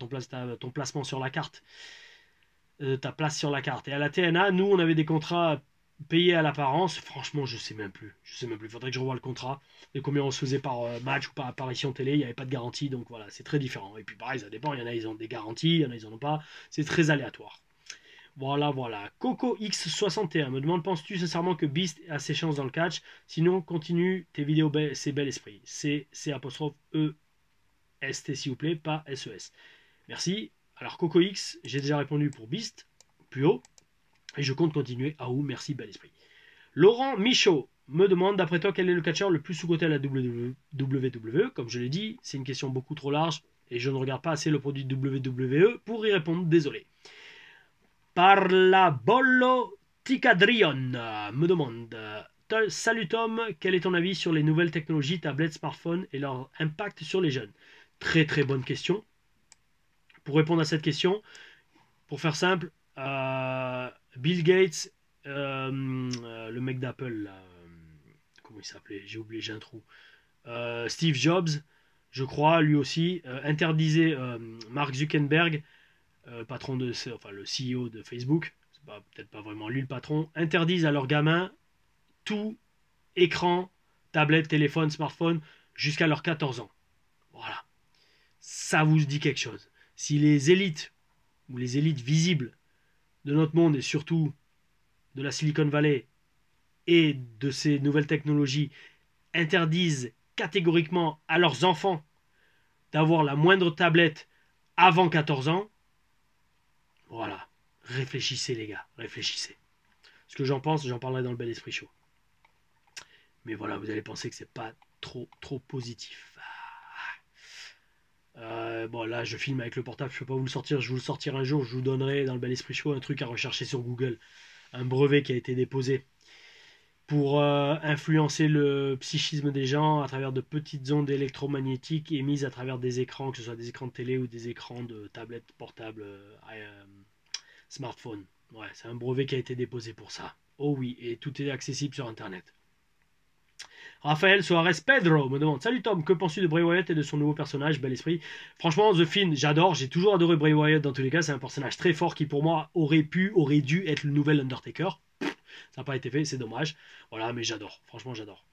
Speaker 1: ton placement sur la carte. Ta place sur la carte. Et à la TNA, nous, on avait des contrats payés à l'apparence. Franchement, je sais même plus. Je sais même plus. Il faudrait que je revoie le contrat. Et combien on se faisait par match ou par apparition télé. Il n'y avait pas de garantie. Donc voilà, c'est très différent. Et puis pareil, ça dépend. Il y en a, ils ont des garanties. Il y en a, ils en ont pas. C'est très aléatoire. Voilà. Coco X61 me demande: penses-tu sincèrement que Beast a ses chances dans le catch? Sinon, continue tes vidéos, c'est bel esprit. C'est apostrophe E-S-T, s'il vous plaît, pas S-E-S. Merci. Alors, Coco X, j'ai déjà répondu pour Beast, plus haut. Et je compte continuer. Ah ou, merci, bel esprit. Laurent Michaud me demande: d'après toi, quel est le catcheur le plus sous-coté à la WWE? Comme je l'ai dit, c'est une question beaucoup trop large et je ne regarde pas assez le produit WWE pour y répondre. Désolé. Parlabollo Ticadrion me demande: salut Tom, quel est ton avis sur les nouvelles technologies, tablettes, smartphones et leur impact sur les jeunes? Très bonne question. Pour répondre à cette question, pour faire simple, Bill Gates, le mec d'Apple, comment il s'appelait? J'ai oublié, j'ai un trou. Steve Jobs, je crois, lui aussi, interdisait Mark Zuckerberg, patron le CEO de Facebook, c'est peut-être pas vraiment lui le patron, interdisent à leurs gamins tout écran, tablette, téléphone, smartphone jusqu'à leurs 14 ans. Voilà. Ça vous dit quelque chose. Si les élites ou les élites visibles de notre monde et surtout de la Silicon Valley et de ces nouvelles technologies interdisent catégoriquement à leurs enfants d'avoir la moindre tablette avant 14 ans, voilà, réfléchissez les gars, réfléchissez. Ce que j'en pense, j'en parlerai dans le Bel Esprit Show. Mais voilà, vous allez penser que c'est pas trop positif. Bon, là, je filme avec le portable, je peux pas vous le sortir, je vous le sortirai un jour, je vous donnerai dans le Bel Esprit Show un truc à rechercher sur Google. Un brevet qui a été déposé pour influencer le psychisme des gens à travers de petites ondes électromagnétiques émises à travers des écrans, que ce soit des écrans de télé ou des écrans de tablettes portables, smartphone. Ouais, c'est un brevet qui a été déposé pour ça. Oh oui, et tout est accessible sur Internet. Raphaël Soares Pedro me demande: salut Tom, que penses-tu de Bray Wyatt et de son nouveau personnage, Bel Esprit? Franchement, The Fiend, j'adore, j'ai toujours adoré Bray Wyatt dans tous les cas, c'est un personnage très fort qui pour moi aurait dû être le nouvel Undertaker. Ça n'a pas été fait, c'est dommage. Voilà, mais j'adore, franchement j'adore.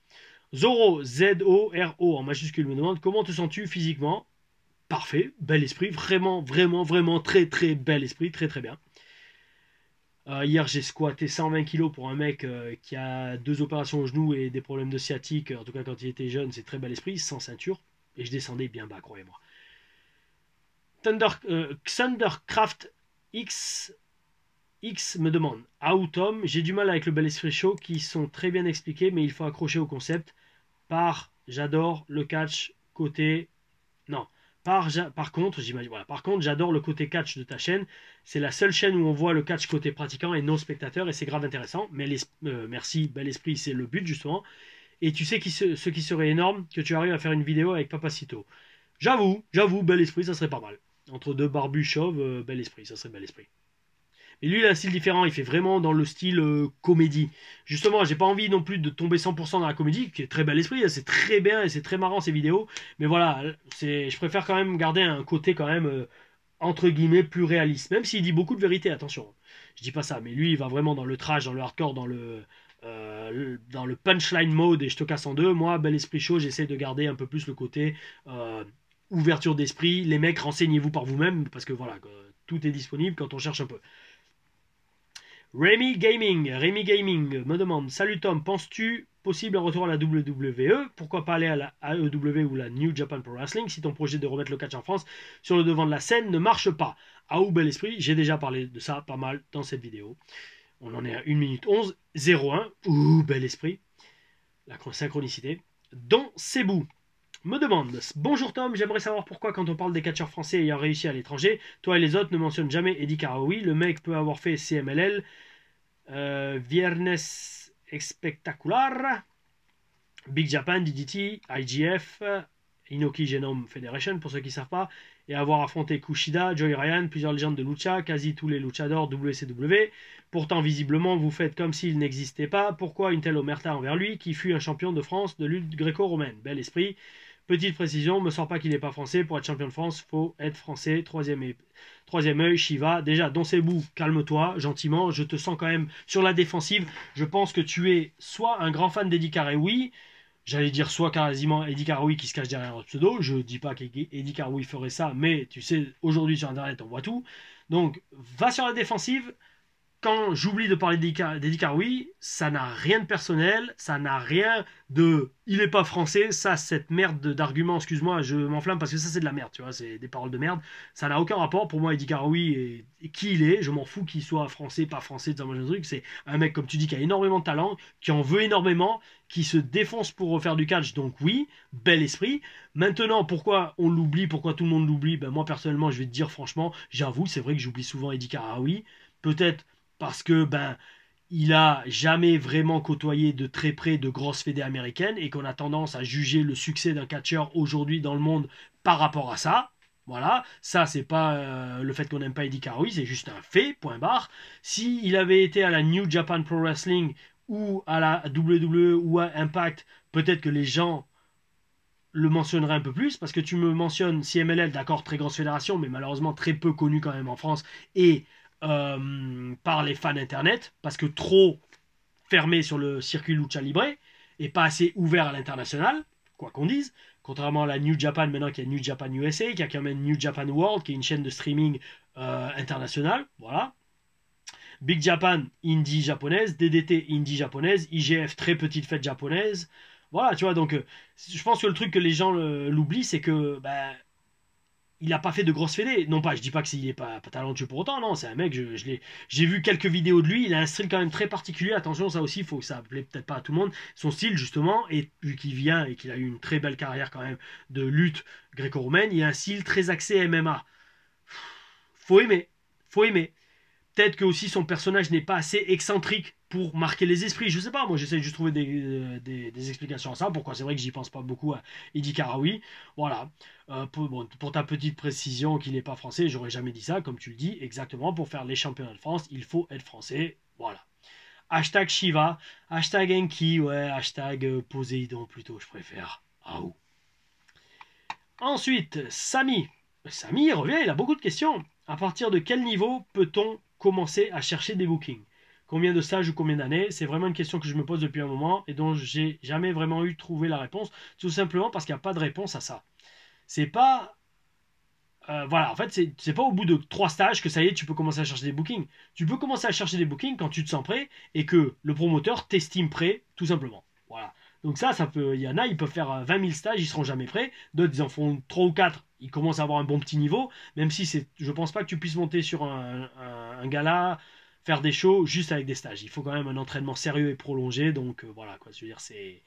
Speaker 1: Zoro, Z-O-R-O en majuscule me demande comment te sens-tu physiquement? Parfait, bel esprit, vraiment, vraiment, vraiment très, très bel esprit, très, très bien. Hier, j'ai squatté 120 kilos pour un mec qui a 2 opérations au genou et des problèmes de sciatique. En tout cas, quand il était jeune, c'est très bel esprit, sans ceinture. Et je descendais bien bas, croyez-moi. Thundercraft X me demande Ah, Tom, j'ai du mal avec le bel esprit show qui sont très bien expliqués, mais il faut accrocher au concept. J'adore le catch côté. Non. Par contre, j'imagine, voilà, par contre, j'adore le côté catch de ta chaîne. C'est la seule chaîne où on voit le catch côté pratiquant et non spectateur, et c'est grave intéressant. Mais merci, bel esprit, c'est le but justement. Et tu sais ce qui serait énorme, que tu arrives à faire une vidéo avec Papacito. J'avoue, bel esprit, ça serait pas mal. Entre deux barbus chauves, bel esprit, ça serait bel esprit. Et lui, il a un style différent, il fait vraiment dans le style comédie. Justement, j'ai pas envie non plus de tomber 100% dans la comédie, qui est très bel esprit, c'est très bien et c'est très marrant ces vidéos. Mais voilà, je préfère quand même garder un côté quand même, entre guillemets, plus réaliste. Même s'il dit beaucoup de vérité, attention. Je dis pas ça, mais lui, il va vraiment dans le trash, dans le hardcore, dans le punchline mode et je te casse en deux. Moi, bel esprit chaud, j'essaie de garder un peu plus le côté ouverture d'esprit. Les mecs, renseignez-vous par vous-même, parce que voilà, tout est disponible quand on cherche un peu. Rémi Gaming me demande Salut Tom, penses-tu possible un retour à la WWE? Pourquoi pas aller à la AEW ou la New Japan Pro Wrestling si ton projet de remettre le catch en France sur le devant de la scène ne marche pas? Ah ou bel esprit, j'ai déjà parlé de ça pas mal dans cette vidéo. On en est à 1 minute 11, 01. Ouh, bel esprit. La synchronicité. Don Sebou me demande Bonjour Tom, j'aimerais savoir pourquoi quand on parle des catcheurs français ayant réussi à l'étranger, toi et les autres ne mentionnent jamais Eddie Karaoui. Le mec peut avoir fait CMLL, Viernes Espectacular, Big Japan, DDT, IGF, Inoki Genome Federation pour ceux qui ne savent pas, et avoir affronté Kushida, Joey Ryan, plusieurs légendes de lucha, quasi tous les luchadors WCW. Pourtant, visiblement, vous faites comme s'il n'existait pas. Pourquoi une telle omerta envers lui, qui fut un champion de France de lutte gréco-romaine? Bel esprit. Petite précision, me sort pas qu'il n'est pas français. Pour être champion de France, faut être français. Troisième œil, Shiva. Déjà, dans ses bouts, calme-toi, gentiment. Je te sens quand même sur la défensive. Je pense que tu es soit un grand fan d'Eddie Karaoui, j'allais dire soit quasiment Eddie Karaoui qui se cache derrière un pseudo. Je dis pas qu'Eddie Karaoui ferait ça, mais tu sais, aujourd'hui sur Internet, on voit tout. Donc, va sur la défensive. Quand j'oublie de parler d'Eddie Karaoui, ça n'a rien de personnel, ça n'a rien de il n'est pas français, ça, cette merde d'argument, excuse-moi, je m'enflamme parce que ça c'est de la merde, tu vois, c'est des paroles de merde, ça n'a aucun rapport. Pour moi, Eddie Karaoui est qui il est, je m'en fous qu'il soit français, pas français, dans un truc, c'est un mec, comme tu dis, qui a énormément de talent, qui en veut énormément, qui se défonce pour refaire du catch, donc oui, bel esprit. Maintenant, pourquoi on l'oublie, pourquoi tout le monde l'oublie, ben moi personnellement, je vais te dire franchement, j'avoue, c'est vrai que j'oublie souvent Eddie Karaoui, peut-être parce que il a jamais vraiment côtoyé de très près de grosses fédés américaines et qu'on a tendance à juger le succès d'un catcheur aujourd'hui dans le monde par rapport à ça. Voilà, ça c'est pas le fait qu'on n'aime pas Eddie Karaoui, c'est juste un fait, point barre. S'il avait été à la New Japan Pro Wrestling ou à la WWE ou à Impact, peut-être que les gens le mentionneraient un peu plus, parce que tu me mentionnes CMLL, d'accord, très grosse fédération, mais malheureusement très peu connue quand même en France, et par les fans internet, parce que trop fermé sur le circuit lucha libre et pas assez ouvert à l'international, quoi qu'on dise, contrairement à la New Japan maintenant qui a New Japan USA, qui a quand même New Japan World, qui est une chaîne de streaming internationale, voilà. Big Japan, indie japonaise, DDT, indie japonaise, IGF, très petite fête japonaise, voilà, tu vois, donc je pense que le truc que les gens l'oublient, c'est que il n'a pas fait de grosses fédés. Non pas, je dis pas qu'il n'est pas talentueux pour autant, non, c'est un mec, j'ai vu quelques vidéos de lui, il a un style quand même très particulier, attention, ça aussi, faut que ça plaît peut-être pas à tout le monde. Son style, justement, et vu qu'il vient et qu'il a eu une très belle carrière quand même de lutte gréco-romaine, il a un style très axé MMA. Faut aimer, faut aimer. Peut-être que aussi son personnage n'est pas assez excentrique pour marquer les esprits. Je sais pas, moi j'essaie juste de trouver des explications à ça. Pourquoi c'est vrai que j'y pense pas beaucoup à Eddie Karaoui. Voilà. Pour ta petite précision qu'il n'est pas français, j'aurais jamais dit ça, comme tu le dis, exactement. Pour faire les championnats de France, il faut être français. Voilà. Hashtag Shiva, hashtag Enki, ouais, hashtag Poséidon plutôt, je préfère. Ah ou. Ensuite, Samy. Samy, il revient, il a beaucoup de questions. À partir de quel niveau peut-on commencer à chercher des bookings? Combien de stages ou combien d'années? C'est vraiment une question que je me pose depuis un moment et dont j'ai jamais vraiment trouvé la réponse. Tout simplement parce qu'il n'y a pas de réponse à ça. C'est pas... voilà, en fait, c'est pas au bout de 3 stages que ça y est, tu peux commencer à chercher des bookings. Tu peux commencer à chercher des bookings quand tu te sens prêt et que le promoteur t'estime prêt, tout simplement. Voilà. Donc ça peut, il y en a, ils peuvent faire 20 000 stages, ils seront jamais prêts. D'autres, ils en font 3 ou 4, ils commencent à avoir un bon petit niveau, même si je pense pas que tu puisses monter sur un gala, faire des shows juste avec des stages. Il faut quand même un entraînement sérieux et prolongé, donc voilà, quoi. Je veux dire, c'est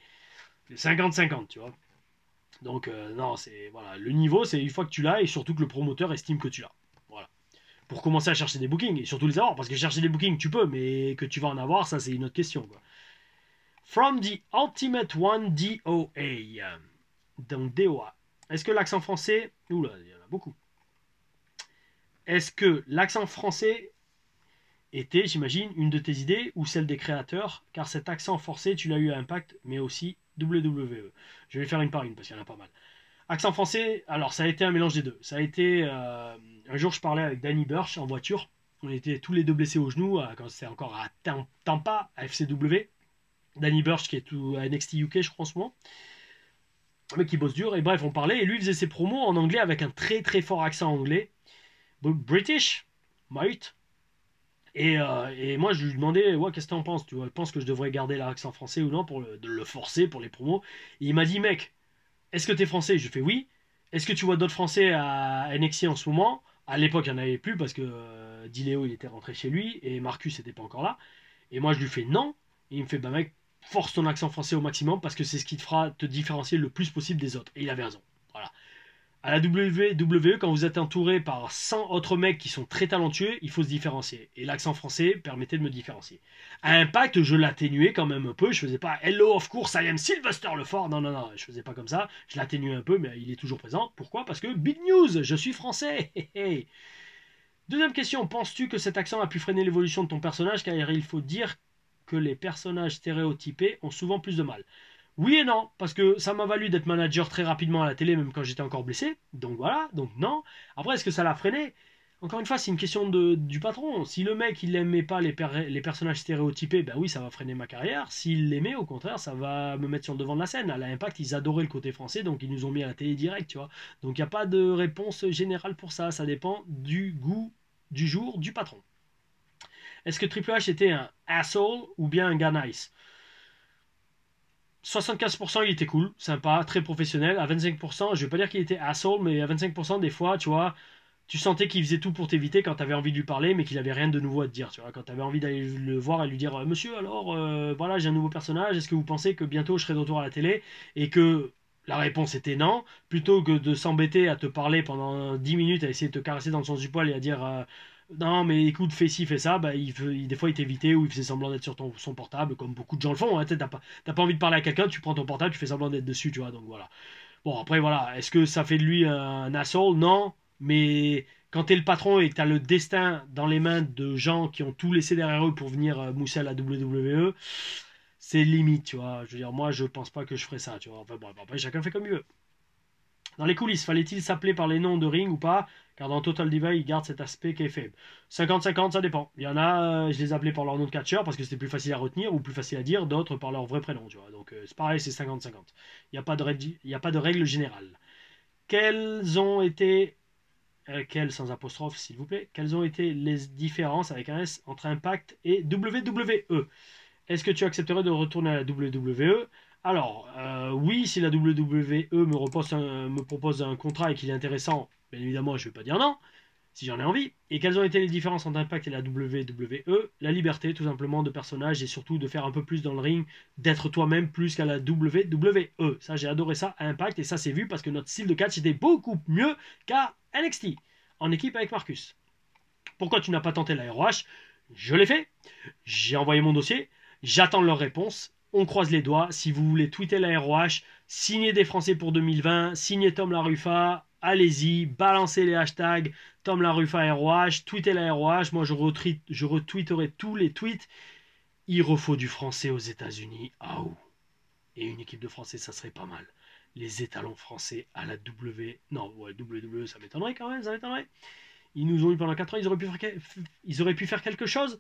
Speaker 1: 50-50, tu vois. Donc non, c'est voilà, le niveau, c'est une fois que tu l'as et surtout que le promoteur estime que tu l'as. Voilà. Pour commencer à chercher des bookings et surtout les avoir, parce que chercher des bookings, tu peux, mais que tu vas en avoir, ça c'est une autre question, quoi. From the Ultimate One DOA. Donc DOA. Est-ce que l'accent français... Oula, il y en a beaucoup. Est-ce que l'accent français était, j'imagine, une de tes idées ou celle des créateurs? Car cet accent forcé, tu l'as eu à Impact, mais aussi WWE. Je vais faire une par une parce qu'il y en a pas mal. Accent français, alors ça a été un mélange des deux. Ça a été... un jour, je parlais avec Danny Burch en voiture. On était tous les deux blessés au genou quand c'était encore à Tampa, à FCW. Danny Burch qui est tout à NXT UK, je crois, en ce moment. Un mec qui bosse dur. Et bref, on parlait. Et lui, il faisait ses promos en anglais avec un très très fort accent anglais. British, mate. Et moi, je lui demandais, ouais, qu'est-ce que t'en penses? Tu vois, penses que je devrais garder l'accent français ou non pour le forcer pour les promos? Et il m'a dit, mec, est-ce que t'es français? Je fais oui. Est-ce que tu vois d'autres français à NXT en ce moment? À l'époque, il n'y en avait plus parce que Dileo, il était rentré chez lui et Marcus n'était pas encore là. Et moi, je lui fais non. Et il me fait, bah mec, force ton accent français au maximum parce que c'est ce qui te fera te différencier le plus possible des autres. Et il avait raison. Voilà. À la WWE, quand vous êtes entouré par 100 autres mecs qui sont très talentueux, il faut se différencier. Et l'accent français permettait de me différencier. À Impact, je l'atténuais quand même un peu. Je faisais pas Hello, of course, I am Sylvester Lefort. Non, non, non, je faisais pas comme ça. Je l'atténuais un peu, mais il est toujours présent. Pourquoi? Parce que big news, je suis français. Deuxième question, penses-tu que cet accent a pu freiner l'évolution de ton personnage? Car il faut dire que les personnages stéréotypés ont souvent plus de mal. Oui et non, parce que ça m'a valu d'être manager très rapidement à la télé, même quand j'étais encore blessé. Donc voilà, donc non. Après, est-ce que ça l'a freiné? Encore une fois, c'est une question du patron. Si le mec, il n'aimait pas les personnages stéréotypés, ben oui, ça va freiner ma carrière. S'il l'aimait, au contraire, ça va me mettre sur le devant de la scène. À l'Impact, ils adoraient le côté français, donc ils nous ont mis à la télé direct, tu vois. Donc il n'y a pas de réponse générale pour ça. Ça dépend du goût du jour du patron. Est-ce que Triple H était un asshole ou bien un gars nice? 75% il était cool, sympa, très professionnel. À 25%, je vais pas dire qu'il était asshole, mais à 25% des fois, tu vois, tu sentais qu'il faisait tout pour t'éviter quand tu avais envie de lui parler, mais qu'il avait rien de nouveau à te dire. Tu vois, quand tu avais envie d'aller le voir et lui dire Monsieur, alors, voilà, j'ai un nouveau personnage, est-ce que vous pensez que bientôt je serai de retour à la télé? Et que la réponse était non, plutôt que de s'embêter à te parler pendant 10 minutes, à essayer de te caresser dans le sens du poil et à dire non, mais écoute, fais ci, fais ça, bah, des fois il t'évitait ou il faisait semblant d'être sur son portable, comme beaucoup de gens le font. Hein, t'as pas envie de parler à quelqu'un, tu prends ton portable, tu fais semblant d'être dessus, tu vois, donc voilà. Bon, après, voilà, est-ce que ça fait de lui un asshole? Non, mais quand t'es le patron et que t'as le destin dans les mains de gens qui ont tout laissé derrière eux pour venir mousser à la WWE, c'est limite, tu vois. Je veux dire, moi, je pense pas que je ferais ça, tu vois. Enfin bon, après, chacun fait comme il veut. Dans les coulisses, fallait-il s'appeler par les noms de ring ou pas? Car dans Total Divide, il garde cet aspect qui est faible. 50-50, ça dépend. Il y en a, je les appelais par leur nom de catcheur parce que c'était plus facile à retenir ou plus facile à dire, d'autres par leur vrai prénom, tu vois. Donc c'est pareil, c'est 50-50. Il n'y a pas de règle générale. Quelles ont été, quelles sans apostrophe s'il vous plaît, quelles ont été les différences avec un S entre Impact et WWE? Est-ce que tu accepterais de retourner à la WWE? Alors, oui, si la WWE me propose un contrat et qu'il est intéressant, bien évidemment, je ne vais pas dire non, si j'en ai envie. Et quelles ont été les différences entre Impact et la WWE? La liberté, tout simplement, de personnage et surtout de faire un peu plus dans le ring, d'être toi-même plus qu'à la WWE. Ça, j'ai adoré ça à Impact et ça, c'est vu parce que notre style de catch était beaucoup mieux qu'à NXT, en équipe avec Marcus. Pourquoi tu n'as pas tenté la ROH? Je l'ai fait. J'ai envoyé mon dossier. J'attends leur réponse. On croise les doigts. Si vous voulez tweeter la ROH, signer des Français pour 2020, signer Tom Laruffa, allez-y, balancez les hashtags Tom Laruffa ROH, tweetez la ROH. Moi, je retweeterai tous les tweets. Il refaut du français aux États-Unis. Ah ouh. Et une équipe de Français, ça serait pas mal. Les étalons français à la W. Non, ouais, WWE, ça m'étonnerait quand même, ça m'étonnerait. Ils nous ont eu pendant 4 ans, ils auraient pu faire quelque chose.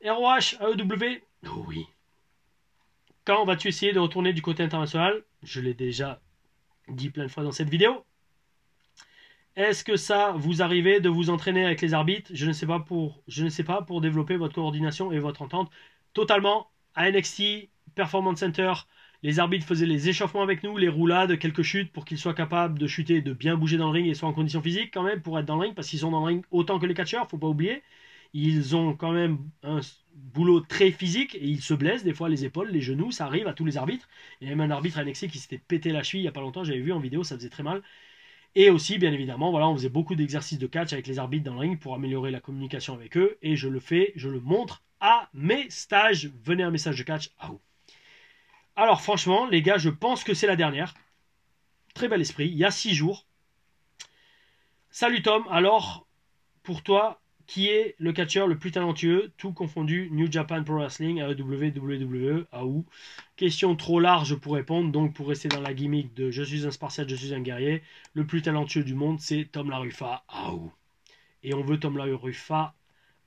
Speaker 1: ROH, AEW, oh oui. Quand vas-tu essayer de retourner du côté international? Je l'ai déjà dit plein de fois dans cette vidéo. Est-ce que ça vous arrivait de vous entraîner avec les arbitres? Je ne sais pas pour développer votre coordination et votre entente. Totalement, à NXT, Performance Center, les arbitres faisaient les échauffements avec nous, les roulades, quelques chutes pour qu'ils soient capables de chuter, de bien bouger dans le ring et soient en condition physique quand même pour être dans le ring, parce qu'ils sont dans le ring autant que les catcheurs, faut pas oublier. Ils ont quand même un boulot très physique et ils se blessent des fois les épaules, les genoux, ça arrive à tous les arbitres. Il y a même un arbitre à NXT qui s'était pété la cheville il y a pas longtemps, j'avais vu en vidéo, ça faisait très mal. Et aussi, bien évidemment, voilà, on faisait beaucoup d'exercices de catch avec les arbitres dans le ring pour améliorer la communication avec eux. Et je le fais, je le montre à mes stages. Venez un message de catch. Ah, alors, franchement, les gars, je pense que c'est la dernière. Très bel esprit. Il y a 6 jours. Salut Tom. Alors, pour toi, qui est le catcheur le plus talentueux, tout confondu, New Japan Pro Wrestling, AEW, WWE, AOU? Question trop large pour répondre, donc pour rester dans la gimmick de je suis un Spartiate, je suis un guerrier, le plus talentueux du monde, c'est Tom LaRufa, AOU. Et on veut Tom LaRufa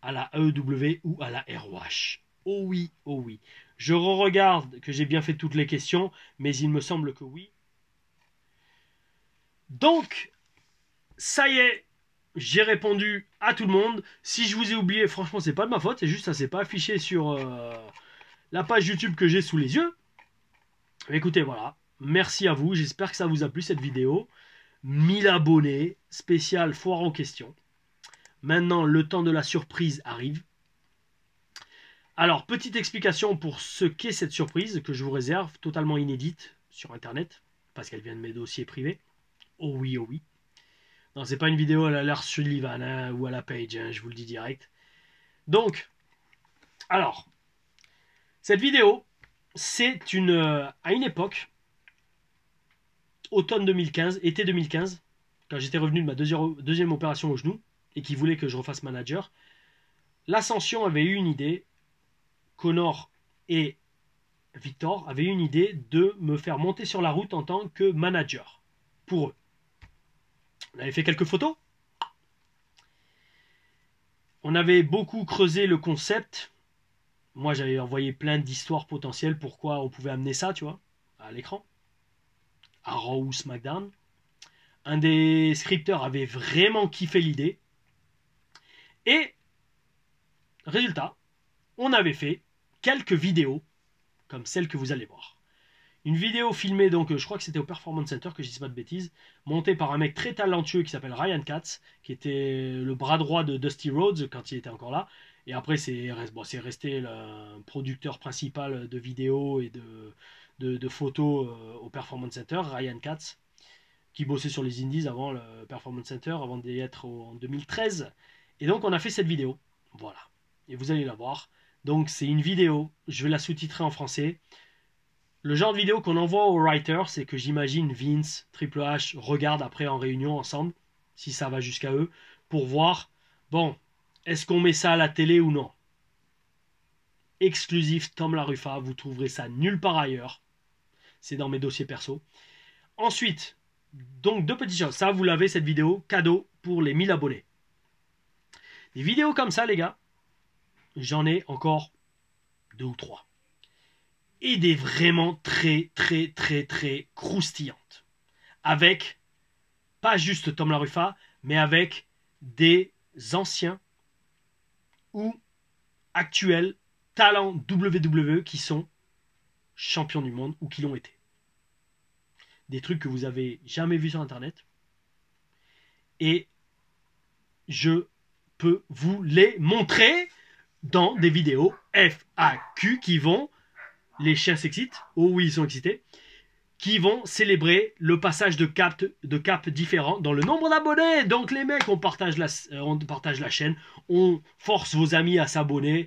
Speaker 1: à la AEW ou à la ROH. Oh oui, oh oui. Je re-regarde que j'ai bien fait toutes les questions, mais il me semble que oui. Donc, ça y est, j'ai répondu à tout le monde. Si je vous ai oublié, franchement, c'est pas de ma faute. C'est juste ça s'est pas affiché sur la page YouTube que j'ai sous les yeux. Mais écoutez, voilà. Merci à vous. J'espère que ça vous a plu cette vidéo. 1000 abonnés, spécial foire aux questions. Maintenant, le temps de la surprise arrive. Alors, petite explication pour ce qu'est cette surprise que je vous réserve, totalement inédite sur Internet, parce qu'elle vient de mes dossiers privés. Oh oui, oh oui. Non, c'est pas une vidéo à la Lars Sullivan hein, ou à la Page, hein, je vous le dis direct. Donc, alors, cette vidéo, c'est à une époque, automne 2015, été 2015, quand j'étais revenu de ma deuxième opération au genou, et qui voulait que je refasse manager, l'Ascension avait eu une idée, Connor et Victor avaient eu une idée de me faire monter sur la route en tant que manager, pour eux. On avait fait quelques photos. On avait beaucoup creusé le concept. Moi, j'avais envoyé plein d'histoires potentielles pourquoi on pouvait amener ça, tu vois, à l'écran. À Raw ou SmackDown. Un des scripteurs avait vraiment kiffé l'idée. Et, résultat, on avait fait quelques vidéos, comme celle que vous allez voir. Une vidéo filmée, donc je crois que c'était au Performance Center, que je ne dis pas de bêtises, montée par un mec très talentueux qui s'appelle Ryan Katz, qui était le bras droit de Dusty Rhodes quand il était encore là. Et après, c'est resté le producteur principal de vidéos et de photos au Performance Center, Ryan Katz, qui bossait sur les Indies avant le Performance Center, avant d'y être en 2013. Et donc, on a fait cette vidéo. Voilà. Et vous allez la voir. Donc, c'est une vidéo. Je vais la sous-titrer en français. Le genre de vidéo qu'on envoie aux writers, c'est que j'imagine Vince, Triple H regardent après en réunion ensemble, si ça va jusqu'à eux, pour voir, bon, est-ce qu'on met ça à la télé ou non? Exclusif Tom LaRufa, vous trouverez ça nulle part ailleurs. C'est dans mes dossiers perso. Ensuite, donc deux petites choses. Ça, vous l'avez, cette vidéo, cadeau pour les 1000 abonnés. Des vidéos comme ça, les gars, j'en ai encore 2 ou 3. Et des vraiment très croustillantes. Avec, pas juste Tom LaRufa, mais avec des anciens ou actuels talents WWE qui sont champions du monde ou qui l'ont été. Des trucs que vous avez jamais vus sur Internet. Et je peux vous les montrer dans des vidéos FAQ qui vont... Les chiens s'excitent. Oh oui, ils sont excités. Qui vont célébrer le passage de cap différents dans le nombre d'abonnés. Donc les mecs, on partage la chaîne. On force vos amis à s'abonner.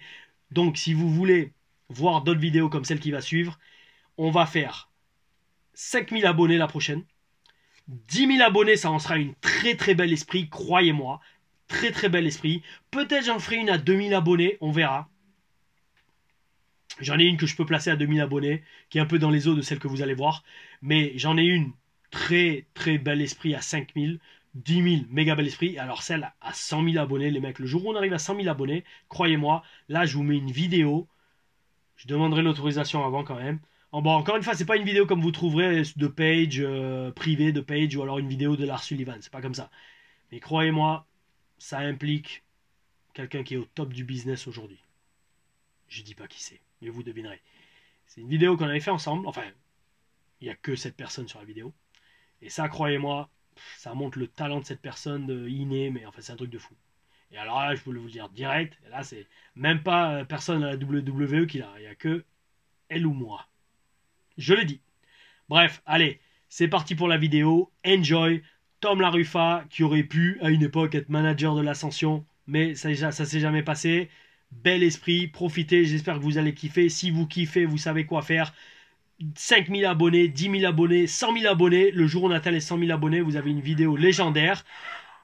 Speaker 1: Donc si vous voulez voir d'autres vidéos comme celle qui va suivre, on va faire 5000 abonnés la prochaine. 10 000 abonnés, ça en sera une très belle esprit, croyez-moi. Très bel esprit. Peut-être j'en ferai une à 2000 abonnés, on verra. J'en ai une que je peux placer à 2000 abonnés, qui est un peu dans les eaux de celle que vous allez voir. Mais j'en ai une très bel esprit à 5000, 10 000, méga bel esprit. Alors celle à 100 000 abonnés, les mecs, le jour où on arrive à 100 000 abonnés, croyez-moi, là je vous mets une vidéo. Je demanderai l'autorisation avant quand même. Bon, encore une fois, c'est pas une vidéo comme vous trouverez de page privée de page ou alors une vidéo de Lars Sullivan. C'est pas comme ça. Mais croyez-moi, ça implique quelqu'un qui est au top du business aujourd'hui. Je dis pas qui c'est, mais vous devinerez. C'est une vidéo qu'on avait fait ensemble. Enfin, il n'y a que cette personne sur la vidéo. Et ça, croyez-moi, ça montre le talent de cette personne de inné, mais enfin, c'est un truc de fou. Et alors là, je peux vous le dire direct, et là, c'est même pas personne à la WWE qui l'a. Il n'y a que elle ou moi. Je l'ai dit. Bref, allez, c'est parti pour la vidéo. Enjoy. Tom LaRuffa, qui aurait pu, à une époque, être manager de l'Ascension, mais ça s'est jamais passé. Bel esprit, profitez, j'espère que vous allez kiffer. Si vous kiffez, vous savez quoi faire. 5 000 abonnés, 10 000 abonnés, 100 000 abonnés. Le jour où on atteint les 100 000 abonnés, vous avez une vidéo légendaire.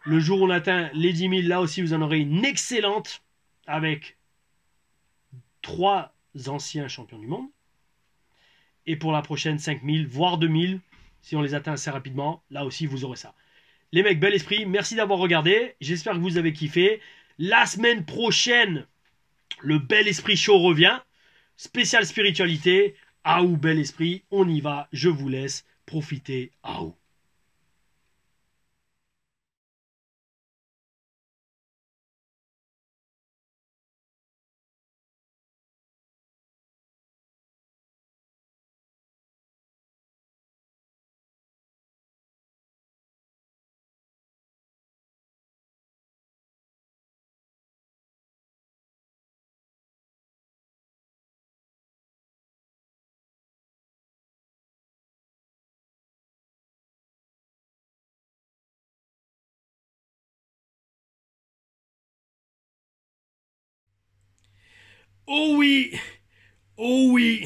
Speaker 1: Le jour où on atteint les 10 000, là aussi, vous en aurez une excellente avec 3 anciens champions du monde. Et pour la prochaine, 5 000, voire 2 000, si on les atteint assez rapidement, là aussi, vous aurez ça. Les mecs, bel esprit, merci d'avoir regardé. J'espère que vous avez kiffé. La semaine prochaine, le Bel Esprit Show revient. Spécial spiritualité. Aou, bel esprit, on y va. Je vous laisse profiter. Aou. Oh oui, oh oui.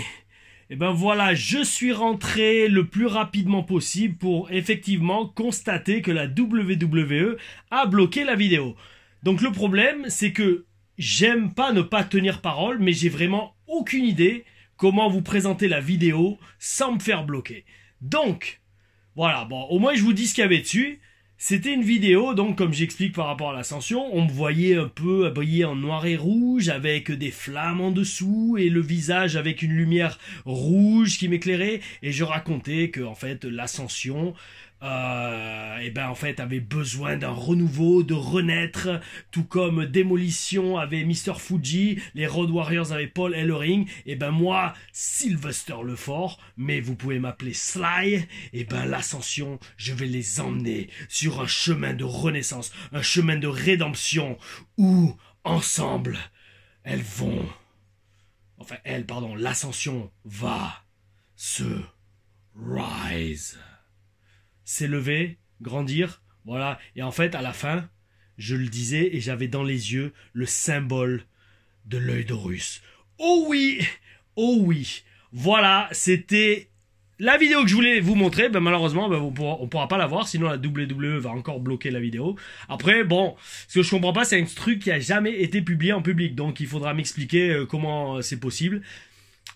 Speaker 1: Et ben voilà, je suis rentré le plus rapidement possible pour effectivement constater que la WWE a bloqué la vidéo. Donc le problème, c'est que j'aime pas ne pas tenir parole, mais j'ai vraiment aucune idée comment vous présenter la vidéo sans me faire bloquer. Donc, voilà, bon, au moins je vous dis ce qu'il y avait dessus. C'était une vidéo, donc comme j'explique par rapport à l'ascension, on me voyait un peu habillé en noir et rouge avec des flammes en dessous et le visage avec une lumière rouge qui m'éclairait et je racontais que en fait l'ascension et ben en fait avait besoin d'un renouveau, de renaître, tout comme Démolition avait Mr. Fuji, les Road Warriors avaient Paul Ellering, et ben moi Sylvester Lefort, mais vous pouvez m'appeler Sly, et ben l'ascension, je vais les emmener sur un chemin de renaissance, un chemin de rédemption où ensemble l'ascension va se rise. S'élever, grandir, voilà. Et en fait, à la fin, je le disais et j'avais dans les yeux le symbole de l'œil d'Horus. Oh oui, oh oui. Voilà, c'était la vidéo que je voulais vous montrer. Ben malheureusement, on pourra pas la voir, sinon la WWE va encore bloquer la vidéo. Après, bon, ce que je comprends pas, c'est un truc qui a jamais été publié en public, donc il faudra m'expliquer comment c'est possible.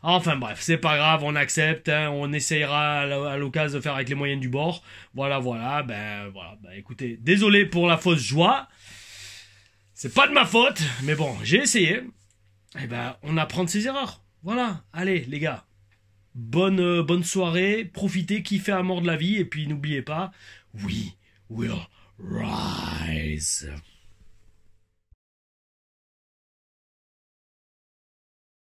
Speaker 1: Enfin bref, c'est pas grave, on accepte, hein, on essayera à l'occasion de faire avec les moyens du bord. Voilà, ben écoutez, désolé pour la fausse joie. C'est pas de ma faute, mais bon, j'ai essayé. Et ben, on apprend de ses erreurs. Voilà, allez les gars. Bonne soirée, profitez, kiffez à mort de la vie, et puis n'oubliez pas, we will rise.